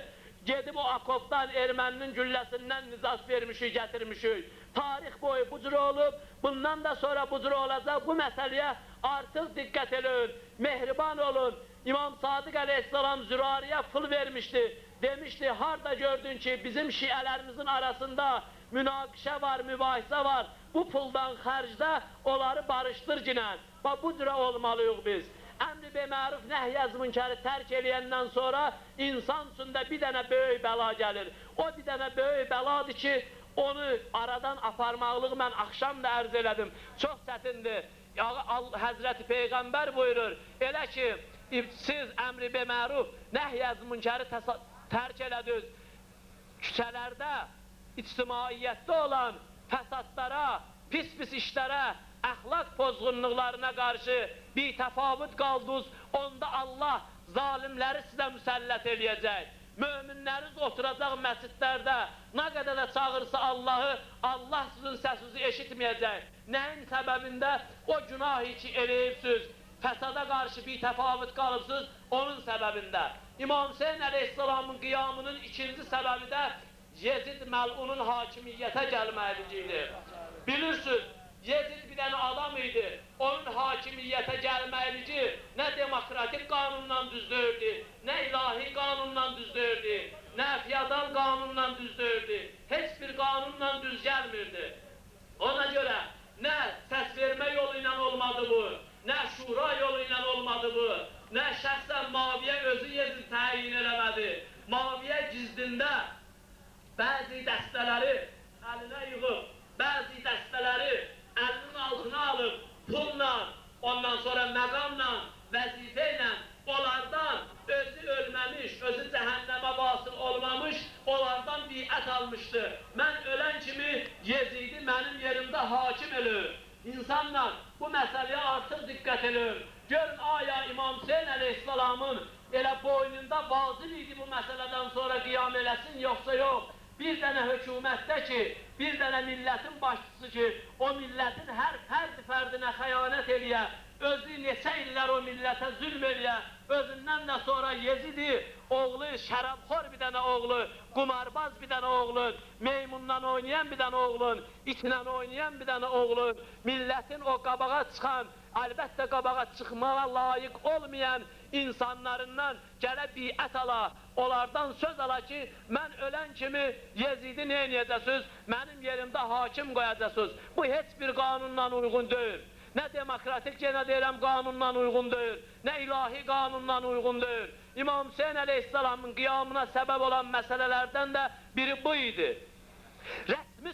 Speaker 7: gedib o akopdan erməninin gülləsindən nicat vermişik, gətirmişik. Tarix boyu bu cür olub, bundan da sonra bu cür olacaq. Bu məsələyə artıq diqqət edin, mehriban olun. İmam Sadiq əleyhissalam Zürariyə pul vermişdi. Demişdi, harda gördün ki bizim şiələrimizin arasında münaqişə var, mübahisə var. Bu puldan xərcdə onları barışdır ginən. Bax bu cürə olmalıyıq biz. Əmri bi məruf, nəhyəz münkəri tərk eləyəndən sonra insan üstündə bir dənə böyük bəla gəlir. O bir dənə böyük bəladır ki, onu aradan aparmaqlıq mən axşam da ərz elədim. Çox çətindir. Həzrəti Peyğəmbər buyurur, elə ki, siz əmri bi məruf, nəhyəz münkəri tərk elədiniz. Küçələrdə, ictimaiyyətdə olan fəsadlara, pis-pis işlərə, əxlaq pozğunluqlarına qarşı bir təfavüt qaldınız, onda Allah zalimləri sizə müsəllət eləyəcək. Möminləriniz oturacaq məscidlərdə, nə qədər də çağırsa Allahı, Allah sizin səsinizi eşitməyəcək. Nəyin səbəbində? O günahı ki eləyibsiniz, fəsada qarşı bir təfavüt qalıbsınız, onun səbəbində. İmam Hüseyin əleyhissalamın qiyamının ikinci səbəbi də Yezid məlunun hakimiyyətə gəlməyiliyidir. Bilirsiniz, Yezid bir dənə adam idi, onun hakimiyyətə gəlməyiliyi nə demokratik qanunla düzdürdü, nə ilahi qanunla düzdürdü, nə fiyadal qanunla düzdürdü, heç bir qanunla düz gəlmirdi. Ona görə nə səs vermə yolu ilə olmadı bu, nə şura yolu ilə olmadı bu, nə şəxsən Maviyə özü Yezid təyin eləmədi. Maviyə gizdində bəzi dəstələri əlinə yığıb, bəzi dəstələri əlinin altına alıb, pulla, ondan sonra məqamla, vəzifə ilə, onlardan özü ölməmiş, özü cəhənnəmə vasıl olmamış, onlardan biət almışdı. Mən ölən kimi Yezidi mənim yerimdə hakim eləyir. İnsanlar bu məsələyə artıq diqqət eləyir. Görün, aya İmam Hüseyin əleyhissalamın elə boynunda vazil idi bu məsələdən sonra qiyam eləsin, yoxsa yox. Bir dənə hökumətdə ki, bir dənə millətin başçısı ki, o millətin hər fərdinə xəyanət eləyə, özü neçə illər o millətə zülm eləyə, özündən də sonra Yezidi oğlu, şərabxor bir dənə oğlu, qumarbaz bir dənə oğlun, meymundan oynayan bir dənə oğlun, itlə oynayan bir dənə oğlun, millətin o qabağa çıxan, əlbəttə qabağa çıxmağa layiq olmayan insanlarından gələ biət ala, onlardan söz ala ki, mən ölən kimi Yezidi nə edəcəksiniz, mənim yerimdə hakim qoyacaqsınız. Bu heç bir qanunla uyğun deyil. Nə demokratik yenə deyirəm qanunla uyğun deyil, nə ilahi qanunla uyğun deyil. İmam Hüseyin əleyhissalamın qiyamına səbəb olan məsələlərdən də biri bu idi. Rəsmi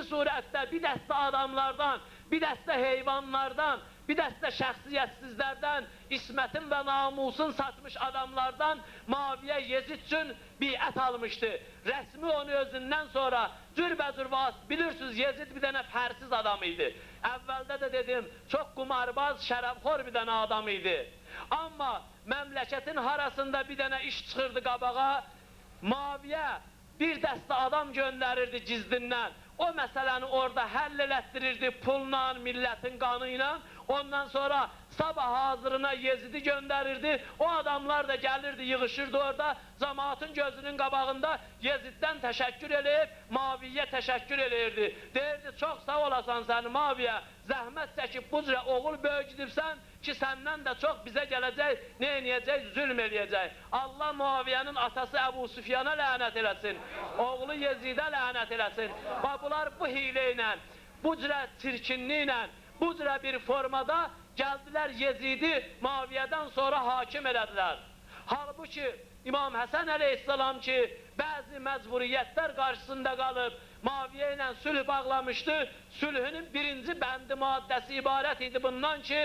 Speaker 7: surətdə bir dəstə adamlardan, bir dəstə heyvanlardan, bir dəstə şəxsiyyətsizlərdən, ismətin və namusun satmış adamlardan Muaviyə Yezid üçün biət almışdı. Rəsmi onu özündən sonra cürbəcür vasıt, bilirsiniz Yezid bir dənə fərsiz adam idi. Əvvəldə də dedim, çox qumarbaz, şərəbxor bir dənə adam idi. Amma məmləkətin harasında bir dənə iş çıxırdı qabağa, Muaviyə bir dəstə adam göndərirdi gizlindən. O məsələni orada həll elətdirirdi pulla, millətin qanı ilə. Ondan sonra sabah hazırına Yezidi göndərirdi. O adamlar da gəlirdi, yığışırdı orada. Cəmaatın gözünün qabağında Yeziddən təşəkkür eləyib, Muaviyə təşəkkür eləyirdi. Deyirdi, çox sağ olasan səni Muaviyə, zəhmət çəkib bu cürə oğul böyücüdürsən ki, səndən də çox bizə gələcək, nə eləyəcək, zülm eləyəcək. Allah Muaviyənin atası Əbu Süfyana lənət eləsin, oğlu Yezidə lənət eləsin. Və bunlar bu hilə ilə, bu cürə çirkinliklə, bu cürə bir formada gəldilər Yezidi Muaviyədən sonra hakim elədilər. Halbuki İmam Həsən əleyhissalam ki, bəzi məcburiyyətlər qarşısında qalıb Muaviyə ilə sülh bağlamışdı. Sülhünün birinci bəndi maddəsi ibarət idi bundan ki,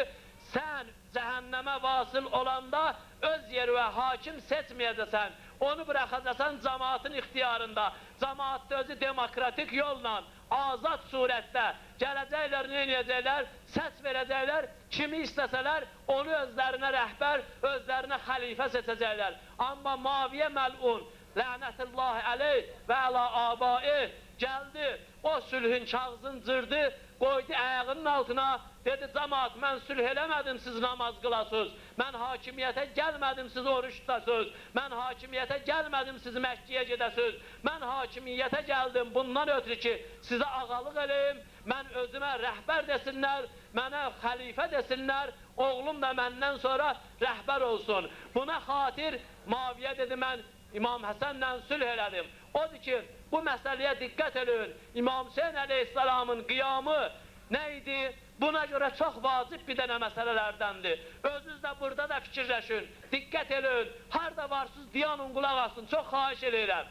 Speaker 7: sən cəhənnəmə vasıl olanda öz yeri və hakim seçməyəcəksən. Onu bıraxacaqsan cəmaatın ixtiyarında. Cəmaatda özü demokratik yolla, azad surətdə gələcəklər, nə edəcəklər? Səs verəcəklər, kimi istəsələr onu özlərinə rəhbər, özlərinə xəlifə seçəcəklər. Amma Muaviyə məlun, lənətullahi əleyh və əla abai gəldi, o sülhün kağızını cırdı, qoydu ayağının altına, dedi cəmaat, mən sülh eləmədim, siz namaz qılasınız, mən hakimiyyətə gəlmədim, siz oruç tutasınız, mən hakimiyyətə gəlmədim, siz Məkkəyə gedəsiniz, mən hakimiyyətə gəldim bundan ötürü ki, sizə ağalıq eləyim, mən özümə rəhbər desinlər, mənə xəlifə desinlər, oğlum da məndən sonra rəhbər olsun. Buna xatir Muaviyə dedi, mən İmam Həsənlə sülh elədim. Odur ki, bu məsələyə diqqət edin. İmam Hüseyin əleyhissalamın qiyamı nə idi? Buna görə çox vacib bir dənə məsələlərdəndir. Özünüz də burada da fikirləşin, diqqət edin. Harada varsınız, diyanın qulaq asın, çox xahiş edirəm.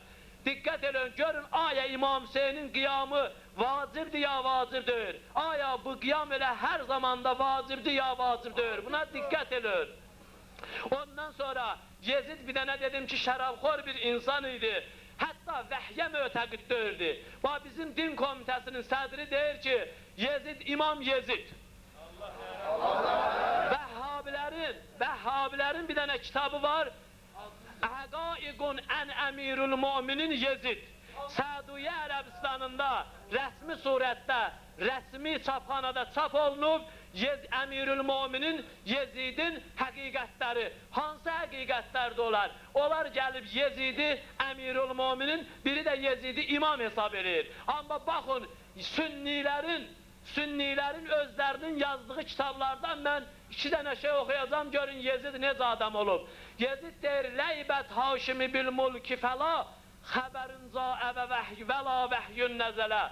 Speaker 7: Diqqət edin, görün, aya İmam Hüseynin qiyamı vacibdir ya vacibdir? Aya bu qiyam elə hər zamanda vacibdir ya vacibdir? Buna diqqət edin. Ondan sonra Yezid bir dənə dedim ki, şərabxor bir insan idi. Hətta vəhyə mötəqid deyirdi. Bax, bizim din komitəsinin sədri deyir ki, Yezid, İmam Yezid. Vəhhabilərin bir dənə kitabı var. Əqaiqun ən əmirul müminin Yezid. Səudiyyə Ərəbistanında rəsmi surətdə, rəsmi çapxanada çap olunub, Əmirül Müminin Yezidin həqiqətləri. Hansı həqiqətlərdir onlar? Onlar gəlib Yezidi, Əmirül Müminin, biri də Yezidi imam hesab edir. Amma baxın, sünnilərin özlərinin yazdığı kitablardan mən 2 dənə şey oxuyacam, görün Yezid necə adam olub. Yezid deyir, Ləybət haşimi bil mulki fəla, xəbərin caə və vəhy və la vəhyün nəzələ.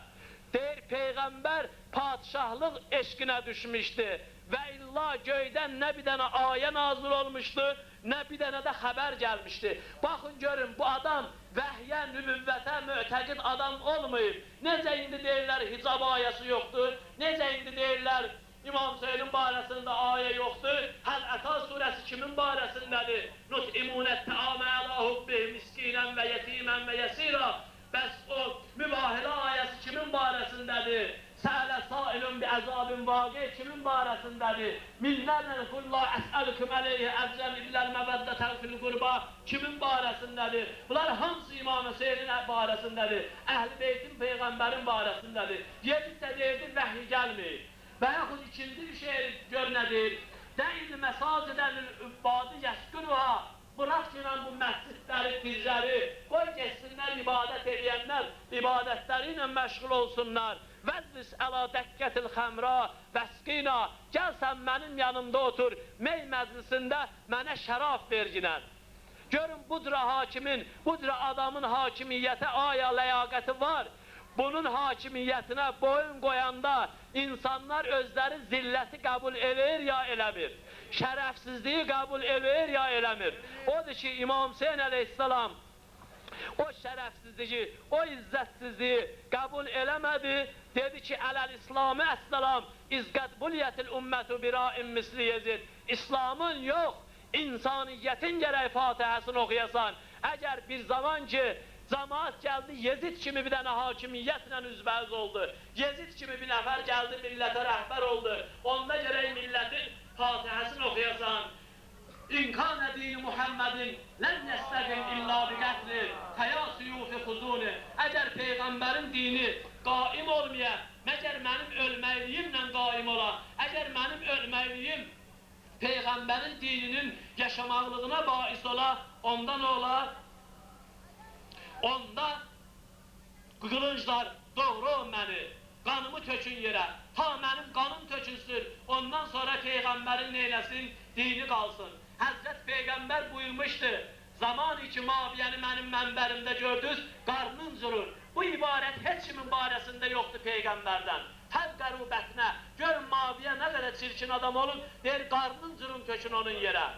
Speaker 7: Deyir, Peyğəmbər padişahlıq eşqinə düşmüşdü və illa göydən nə bir dənə ayə nazil olmuşdu, nə bir dənə də xəbər gəlmişdi. Baxın, görün, bu adam vəhyə, nübüvvətə mötəqid adam olmayıb. Necə indi deyirlər, hicab ayəsi yoxdur, necə indi deyirlər, İmam Hüseynin barəsində ayə yoxdur, Həl-Əta surəsi kimin barəsindədir? Nut'imunət təamə ələ hubbi miskinən və yetimən və yəsira. Bəs o mübahilə ayəsi kimin barəsindədir? Səələ sailun bi əzabin vaqi kimin barəsindədir? Minlərlə qulla əsəlüküm əleyhi əzzəm illəl məvəddətən fil qurba kimin barəsindədir? Bunlar hamısı İmam Hüseynin barəsindədir. Əhl-i Beytin Peyğəmbərin barəsindədir. Yezid də deyirdi, vəhiy gəlməyib. Və yaxud ikinci bir şeir gör nədir? Deyil məsacidənil übbadi yəskünuha. Bırak ki, bu məscidləri, pircəri, qoy geçsinlər ibadət edənlər, ibadətləri ilə məşğul olsunlar. Vəzlis əla dəkkətil xəmra, vəskina, gəl sən mənim yanımda otur, mey məclisində mənə şəraf verginən. Görün, budra hakimin, budra adamın hakimiyyətə aya ləyaqəti var. Bunun hakimiyyətinə boyun qoyanda insanlar özləri zilləti qəbul edir ya eləmir. Şərəfsizliyi qəbul edir ya eləmir. Odur ki, İmam Hüseyin əleyhissalam o şərəfsizliyi, o izzətsizliyi qəbul eləmədi. Dedi ki, ələl-İslamı əssalam, izqəd buliyyətil ümmətu bira'in misli yezid. İslamın yox, insaniyyətin gərək Fatihəsini oxuyasan. Əgər bir zaman ki, cəmaat gəldi, Yezid kimi bir dənə hakimiyyətlə üzbəüz oldu. Yezid kimi bir nəfər gəldi, millətə rəhbər oldu. Onda gərək millətin Fatihəsini oxuyasan. İnkânə dini Muhammedin lən yəstəqim illa bi qətli fəya suyufi xuzuni. Əgər Peyğəmbərin dini qaim olmaya, məgər mənim ölməkliyimlə qaim ola, əgər mənim ölməkliyim Peyğəmbərin dininin yaşamaqlığına bais ola, onda nə ola? Onda qılınclar doğru məni, qanımı tökün yerə, ta mənim qanım tökünsün, ondan sonra Peyğəmbərin neyləsin, dini qalsın. Həzrət Peyğəmbər buyurmuşdu, zaman-ı ki maviyəni mənim mənbərimdə gördünüz, qarnın cürür. Bu ibarət heç kimin barəsində yoxdur Peyğəmbərdən. Hər qərubətnə, görün maviyə nə qədər çirkin adam olun, deyir qarnın cürün tökün onun yerə.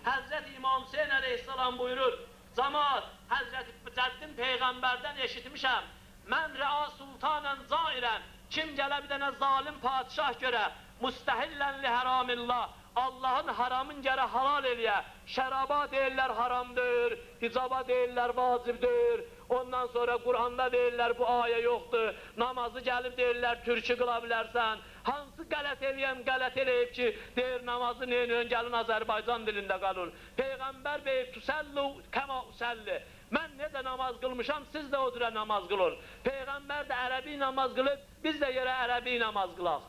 Speaker 7: Həzrət İmam Hüseyin əleyhissalam buyurur, camaat, Həzrət Cəddin Peyğəmbərdən eşitmişəm, mən rəa sultanən zairən, kim gələ bir dənə zalim padişah görə, müstəhillən li həramillah, Allahın haramın gərə halal eləyə, şəraba deyirlər haramdır, hicaba deyirlər vacibdir, ondan sonra Quranda deyirlər bu ayə yoxdur, namazı gəlib deyirlər türkü qıla bilərsən, hansı qələt eləyəm, qələt eləyib ki, deyir namazı neyin gəlin Azərbaycan dilində qalın. Peyğəmbər deyib, tüsəllu kəma usəlli, mən necə namaz qılmışam, siz də o cürə namaz qılın. Peyğəmbər də ərəbi namaz qılıb, biz də yerə ərəbi namaz qılaq.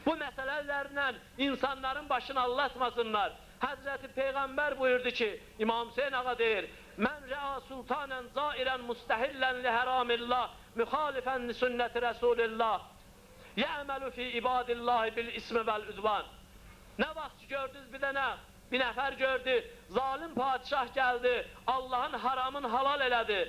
Speaker 7: Bu məsələlərlə insanların başını allatmasınlar. Həzrəti Peyğəmbər buyurdu ki, İmam Hüseyin ağa deyir, mən rəa sultanən zairən müstəhillən li həramillah, müxalifən li sünnəti Rəsulillah, yəməlu fi ibadillahi bil ismi vəl udvan. Nə vaxt gördünüz bir nəfər gördü, zalim padişah gəldi, Allahın haramın halal elədi,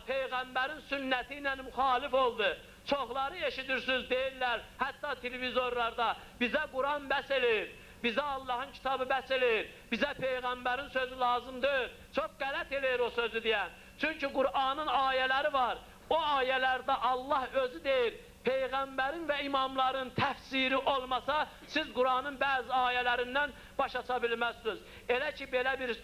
Speaker 7: Peyğəmbərin sünnəti ilə müxalif oldu. Çoxları eşidirsiniz, deyirlər, hətta televizorlarda, bizə Quran bəs elir, bizə Allahın kitabı bəs elir, bizə Peyğəmbərin sözü lazımdır, çox qələt elir o sözü deyən. Çünki Qur'anın ayələri var, o ayələrdə Allah özü deyir, Peyğəmbərin və imamların təfsiri olmasa, siz Qur'anın bəzi ayələrindən başa çıxa bilməzsiniz. Elə ki, belə bir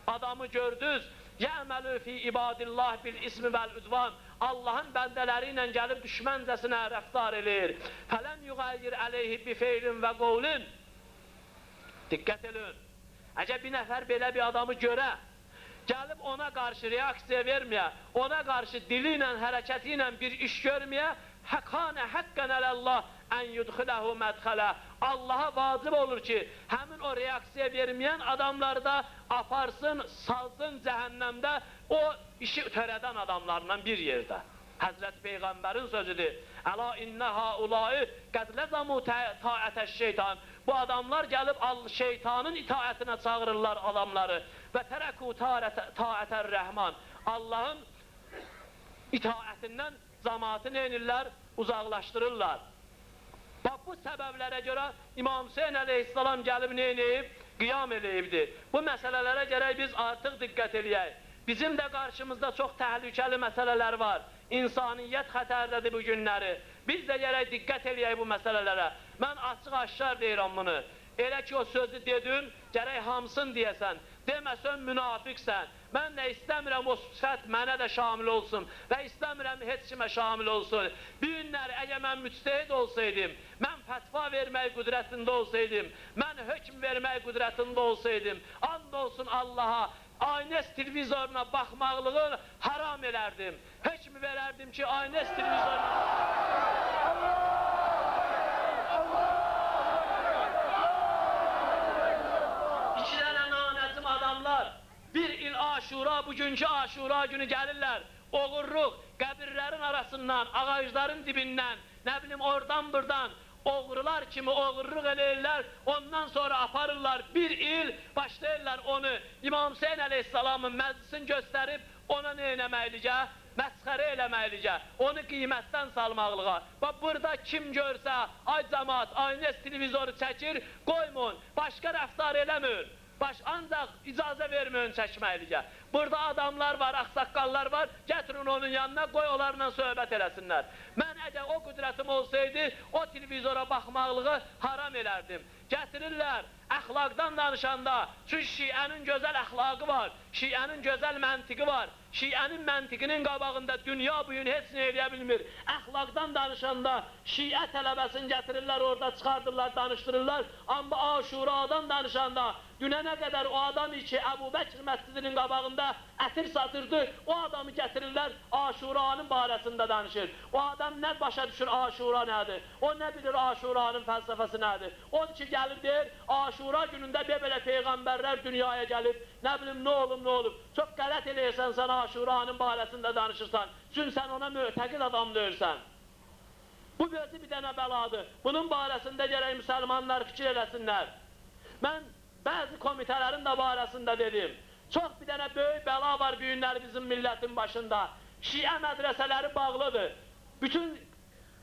Speaker 7: adamı gördünüz, yəməlü fi ibadillah bil ismi vəl udvan, Allahın bəndələri ilə gəlib düşməncəsinə rəftar edir. Fələm yuğayyir əleyhi bi feylin və qovlin. Diqqət edin. Əgər bir nəfər belə bir adamı görə, gəlib ona qarşı reaksiya verməyə, ona qarşı dili ilə, hərəkəti ilə bir iş görməyə, həqanə həqqən ələllah ən yudxiləhu mədxələ. Allaha vacib olur ki, həmin o reaksiya verməyən adamları da aparsın, salsın cəhənnəmdə o işi törədən adamlarla bir yerdə. Həzrət Peyğəmbərin sözüdür. Əla innə haulai qəd ləzamu taətəş şeytan. Bu adamlar gəlib şeytanın itaətinə çağırırlar adamları. Və tərəku taətər rəhman. Allahın itaətindən cəmaatı neynirlər? Uzaqlaşdırırlar. Bax bu səbəblərə görə İmam Hüseyin əleyhissalam gəlib neynəyib? Qiyam eləyibdir. Bu məsələlərə gərək biz artıq diqqət eləyək. Bizim də qarşımızda çox təhlükəli məsələlər var. İnsaniyyət xətərdədir bu günləri. Biz də gərək diqqət eləyək bu məsələlərə. Mən açıq-aşkar deyirəm bunu. Elə ki o sözü dedin, gərək hamısın deyəsən. Deməsən münafiqsən. Mən də istəmirəm o sifət mənə də şamil olsun və istəmirəm heç kimə şamil olsun. Bir günlər əgər mən müctəhid olsaydım, mən fətva vermək qüdrətində olsaydım, mən hökm vermək qüdrətində olsaydım, and olsun Allaha, Aynes televizoruna baxmaqlığı haram elərdim. Hökm verərdim ki, Aynes televizoruna... Aşura, bugünkü Aşura günü gəlirlər. Oğurluq, qəbirlərin arasından, ağacların dibindən, nə bilim oradan buradan oğrular kimi oğurluq eləyirlər. Ondan sonra aparırlar bir il, başlayırlar onu İmam Hüseyin Aleyhisselamın məclisini göstərib ona nə eləməklicə? Məsxərə eləməklicə, onu qiymətdən salmaqlığa. Və burada kim görsə, ay cəmaat, ay nes televizoru çəkir, qoymun, başqa rəftar eləmir. Ancaq icazə verməyin çəkməklicə. Burada adamlar var, axsaqqallar var, gətirin onun yanına, qoy onlarla söhbət eləsinlər. Mən əgər o qüdrətim olsaydı, o televizora baxmaqlığı haram elərdim. Gətirirlər, əxlaqdan danışanda, çünki şiənin gözəl əxlaqı var, şiənin gözəl məntiqi var, şiənin məntiqinin qabağında dünya bugün heç nə eləyə bilmir. Əxlaqdan danışanda şiə tələbəsini gətirirlər, orada çıxardırlar, danışdırırlar. Amma Aşuradan danışanda, dünənə qədər o adam ki, Əbu Bəkr məscidinin qabağında ətir satırdı, o adamı gətirirlər, Aşuranın barəsində danışır. O adam nə başa düşür Aşura nədir? O nə bilir Aşuranın fəlsəfəsi nədir? O ki, gəlib deyir, Aşura günündə belə peyğəmbərlər dünyaya gəlib, nə bilim, nə olub. Çox qələt eləyirsən sən Aşuranın barəsində danışırsan, çünki sən ona mötəqid adam deyirsən. Bu özü bir dənə bəladır. Bunun barəsində gərək müsəlmanlar fikir eləsinlər. Mən bəzi komitələrin də barəsində dedim. Çox bir dənə böyük bəla var bu günlər bizim millətin başında. Şiə mədrəsələri bağlıdır. Bütün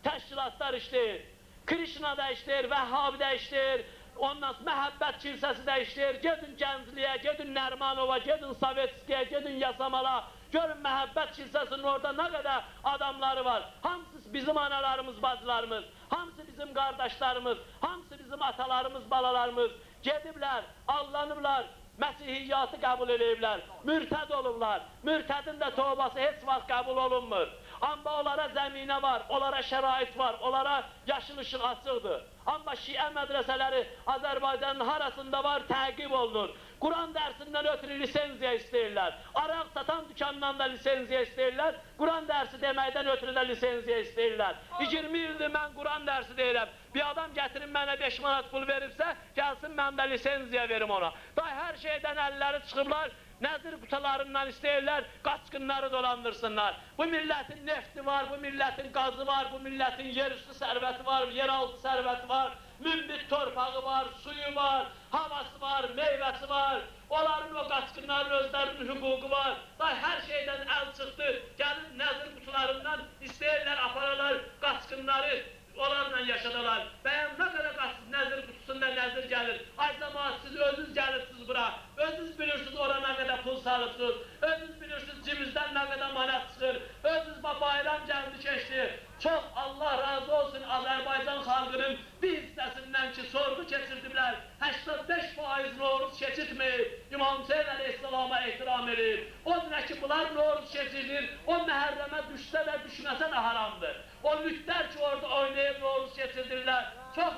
Speaker 7: təşkilatlar işləyir. Krişnada işləyir, Vəhhabidə işləyir. Ondan sonra Məhəbbət kilsəsi də işləyir. Gedin Gəncliyə, gedin Nərmanova, gedin Sovetskiyə, gedin Yasamala. Görün Məhəbbət kilsəsinin orada nə qədər adamları var. Hamısı bizim analarımız, bacılarımız. Hamısı bizim qardaşlarımız. Hamısı bizim atalarımız, balalarımız. Gediblər, allanıblar. Məsihiyyatı qəbul ediblər, mürtəd olublar. Mürtədin də tövbası heç vaxt qəbul olunmur. Amma onlara zəminə var, onlara şərait var, onlara yaşıl işıq açıqdır. Amma şiə mədrəsələri Azərbaycanın harasında var, təqib olunur. Quran dərsindən ötürü lisenziya istəyirlər. Araq satan dükandan da lisenziya istəyirlər. Quran dərsi deməkdən ötürü də lisenziya istəyirlər. 20 ildir mən Quran dərsi deyirəm. Bir adam gətirin mənə 5 manat pul veribsə, gəlsin mən də lisenziya verim ona. Day hər şeydən əlləri çıxıblar, nəzir qutalarından istəyirlər, qaçqınları dolandırsınlar. Bu millətin nefti var, bu millətin qazı var, bu millətin yerüstü sərvəti var, yeraltı sərvəti var, münbit torpağı var, suyu var, havası var, meyvəsi var. Onların o qaçqınların özlərinin hüququ var. Day hər şeydən əl çıxdı, gəlin nəzir qutularından istəyirlər, apararlar qaçqınları. Onlarla yaşadılar. Bəyəm nə qədər nəzir qutusunda nəzir gəlir. Ay cəmaat, siz özünüz gəlirsiniz bura. Özünüz bilirsiniz ora nə qədər pul salırsınız. Özünüz bilirsiniz cibinizdən nə qədər manat çıxır. Özünüz bayram gəldi keçdi. Çox Allah razı olsun Azərbaycan xalqının bir hissəsindən ki, sorğu keçirdiblər. 85% Novruz keçirtməyib. İmam Hüseyin Aleyhisselama ehtiram edib. O günə ki, bunlar Novruz keçirdir, o məhərrəmə düşsə də düşməsə də haramdır. O lütlər ki, orada oynayıb Novruz keçirdirlər. Çox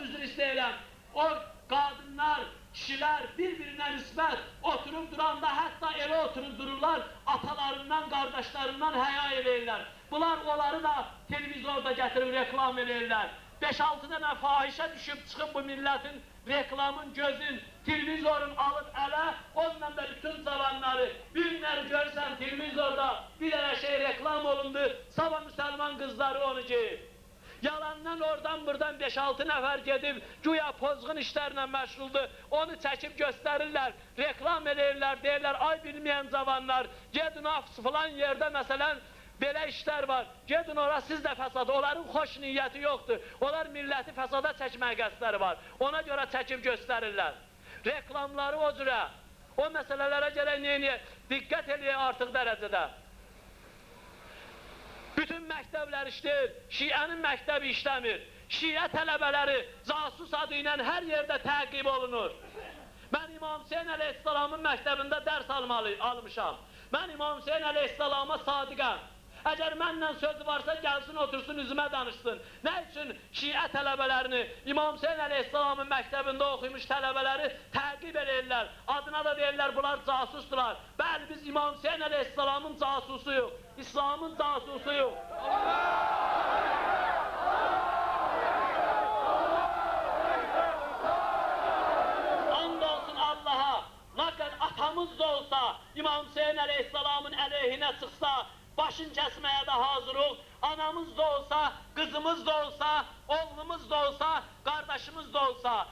Speaker 7: üzr istəyirəm. O qadınlar, kişilər bir-birinə nisbət oturub duranda, hətta elə oturub dururlar, atalarından, qardaşlarından həya edirlər. Bunlar onları da televizorda gətirib reklam edirlər. 5-6 dənə fahişə düşüb çıxıb bu millətin reklamın, gözün, televizorun alıb ələ, onunla da bütün cavanları, bir günləri görürsən televizorda bir dənə şey reklam olundu, sabah müsəlman qızları onu geyib. Yalandan oradan buradan 5-6 nəfər gedib, güya pozğun işlərlə məşğuldur, onu çəkib göstərirlər, reklam edirlər, deyirlər, ay bilməyən cavanlar, gedin filan yerdə məsələn, belə işlər var, gedin ora siz də fəsad, onların xoş niyyəti yoxdur, onlar milləti fəsada çəkmək qəsdləri var, ona görə çəkib göstərirlər. Reklamları o cürə, o məsələlərə gərək neyiniyə, diqqət eləyək artıq dərəcədə. Bütün məktəblər işləyir, şiənin məktəbi işləmir, şiə tələbələri casus adı ilə hər yerdə təqib olunur. Mən İmam Hüseyin Aleyhisselamın məktəbində dərs almışam, mən İmam Hüseyin Aleyhisselama sadiqəm. Əgər mənlə sözü varsa, gəlsin, otursun, üzümə danışsın. Nə üçün şiə tələbələrini, İmam Hüseyin Aleyhisselamın məktəbində oxuymuş tələbələri təqib edirlər, adına da deyirlər, bunlar casusdular. Bəli, biz İmam Hüseyin Aleyhisselamın casusuyuq, İslamın casusuyuq. And olsun Allaha, nə qədər atamız da olsun, anamız da olsa, kızımız da olsa, oğlumuz da olsa, kardeşimiz de olsa.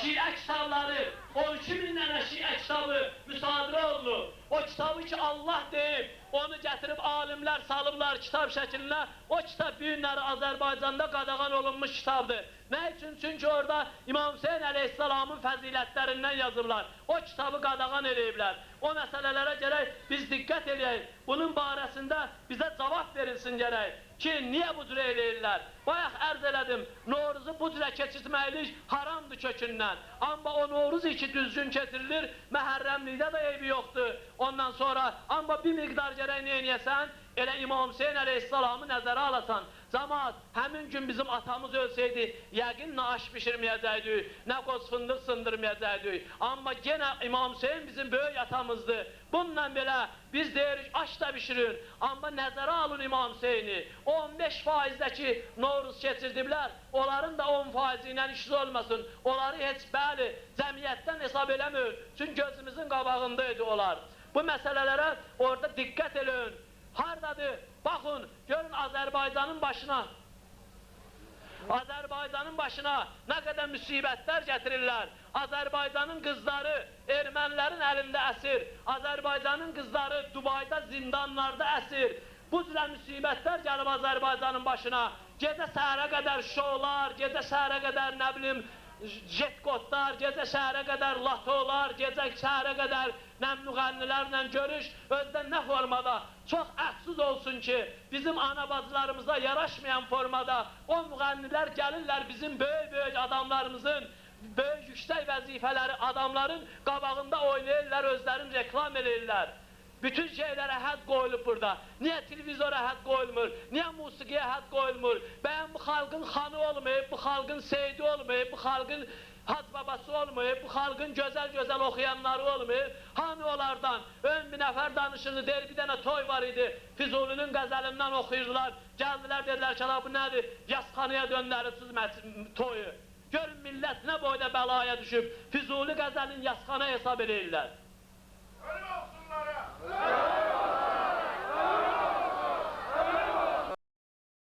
Speaker 7: Şiə kitabları, 12 min dənə şiə kitabı müsadirə olunur. O kitabı ki Allah deyib, onu gətirib alimlər salıblar kitab şəklinə, o kitab bu günləri Azərbaycanda qadağan olunmuş kitabdır. Nə üçün? Çünki orada İmam Hüseyin əleyhissalamın fəzilətlərindən yazıblar. O kitabı qadağan ediblər. O məsələlərə gərək biz diqqət edək. Bunun barəsində bizə cavab verilsin gərək ki, niyə bu cürə eləyirlər? Bayaq ərz elədim, Noruzu bu cürə keçirməklik haramdır kökündən. Amma o Noruz ki düzgün keçirilir, məhərrəmlikdə də eybi yoxdur. Ondan sonra, amma bir miqdar gərək neyniyəsən? Elə İmam Hüseyin əleyhissalamı nəzərə alasan. Camaat, həmin gün bizim atamız ölsəydi, yəqin nə aş pişirməyəcəkdik, nə qoz fındıq sındırmayacaqdik. Amma yenə İmam Hüseyin bizim böyük atamızdır. Bununla belə biz deyirik, aş da pişirin, amma nəzərə alın İmam Hüseyini. 15%dəki Noruz keçirdiblər, onların da 10% ilə işsiz olmasın. Onları heç bəli, cəmiyyətdən hesab eləmir, çünki gözümüzün qabağındaydı onlar. Bu məsələlərə orada diqqət edin. Hardadır? Baxın, görün Azərbaycanın başına. Azərbaycanın başına nə qədər müsibətlər gətirirlər. Azərbaycanın qızları ermənilərin əlində əsir. Azərbaycanın qızları Dubayda zindanlarda əsir. Bu cürə müsibətlər gəlib Azərbaycanın başına. Gecə səhərə qədər şovlar, gecə səhərə qədər nə bilim jetqotlar, gecə şəhərə qədər latolar, gecə şəhərə qədər müğənnilərlə görüş, özdən nə formada, çox əfsus olsun ki, bizim ana bacılarımıza yaraşmayan formada o müğənnilər gəlirlər bizim böyük adamlarımızın, böyük yüksək vəzifələri adamların qabağında oynayırlar, özlərini reklam edirlər. Bütün şeylərə hədd qoyulub burada. Niyə televizora hədd qoyulmur? Niyə musiqiyə hədd qoyulmur? Bəyən bu xalqın xanı olmayıb, bu xalqın seyidi olmayıb, bu xalqın hac babası olmayıb, bu xalqın gözəl oxuyanları olmayıb. Hani onlardan 10.000 nəfər danışırdı, deyir bir dənə toy var idi, Füzulinin qəzəlindən oxuyurdular. Gəldilər, dedilər ki, bu nədir? Yazxanaya döndəribsiz toyu. Görün millət nə boyda bəlaya düşüb, Füzuli qəzəlin yazxana hesab edirlər.
Speaker 6: Ölüm olsunlara!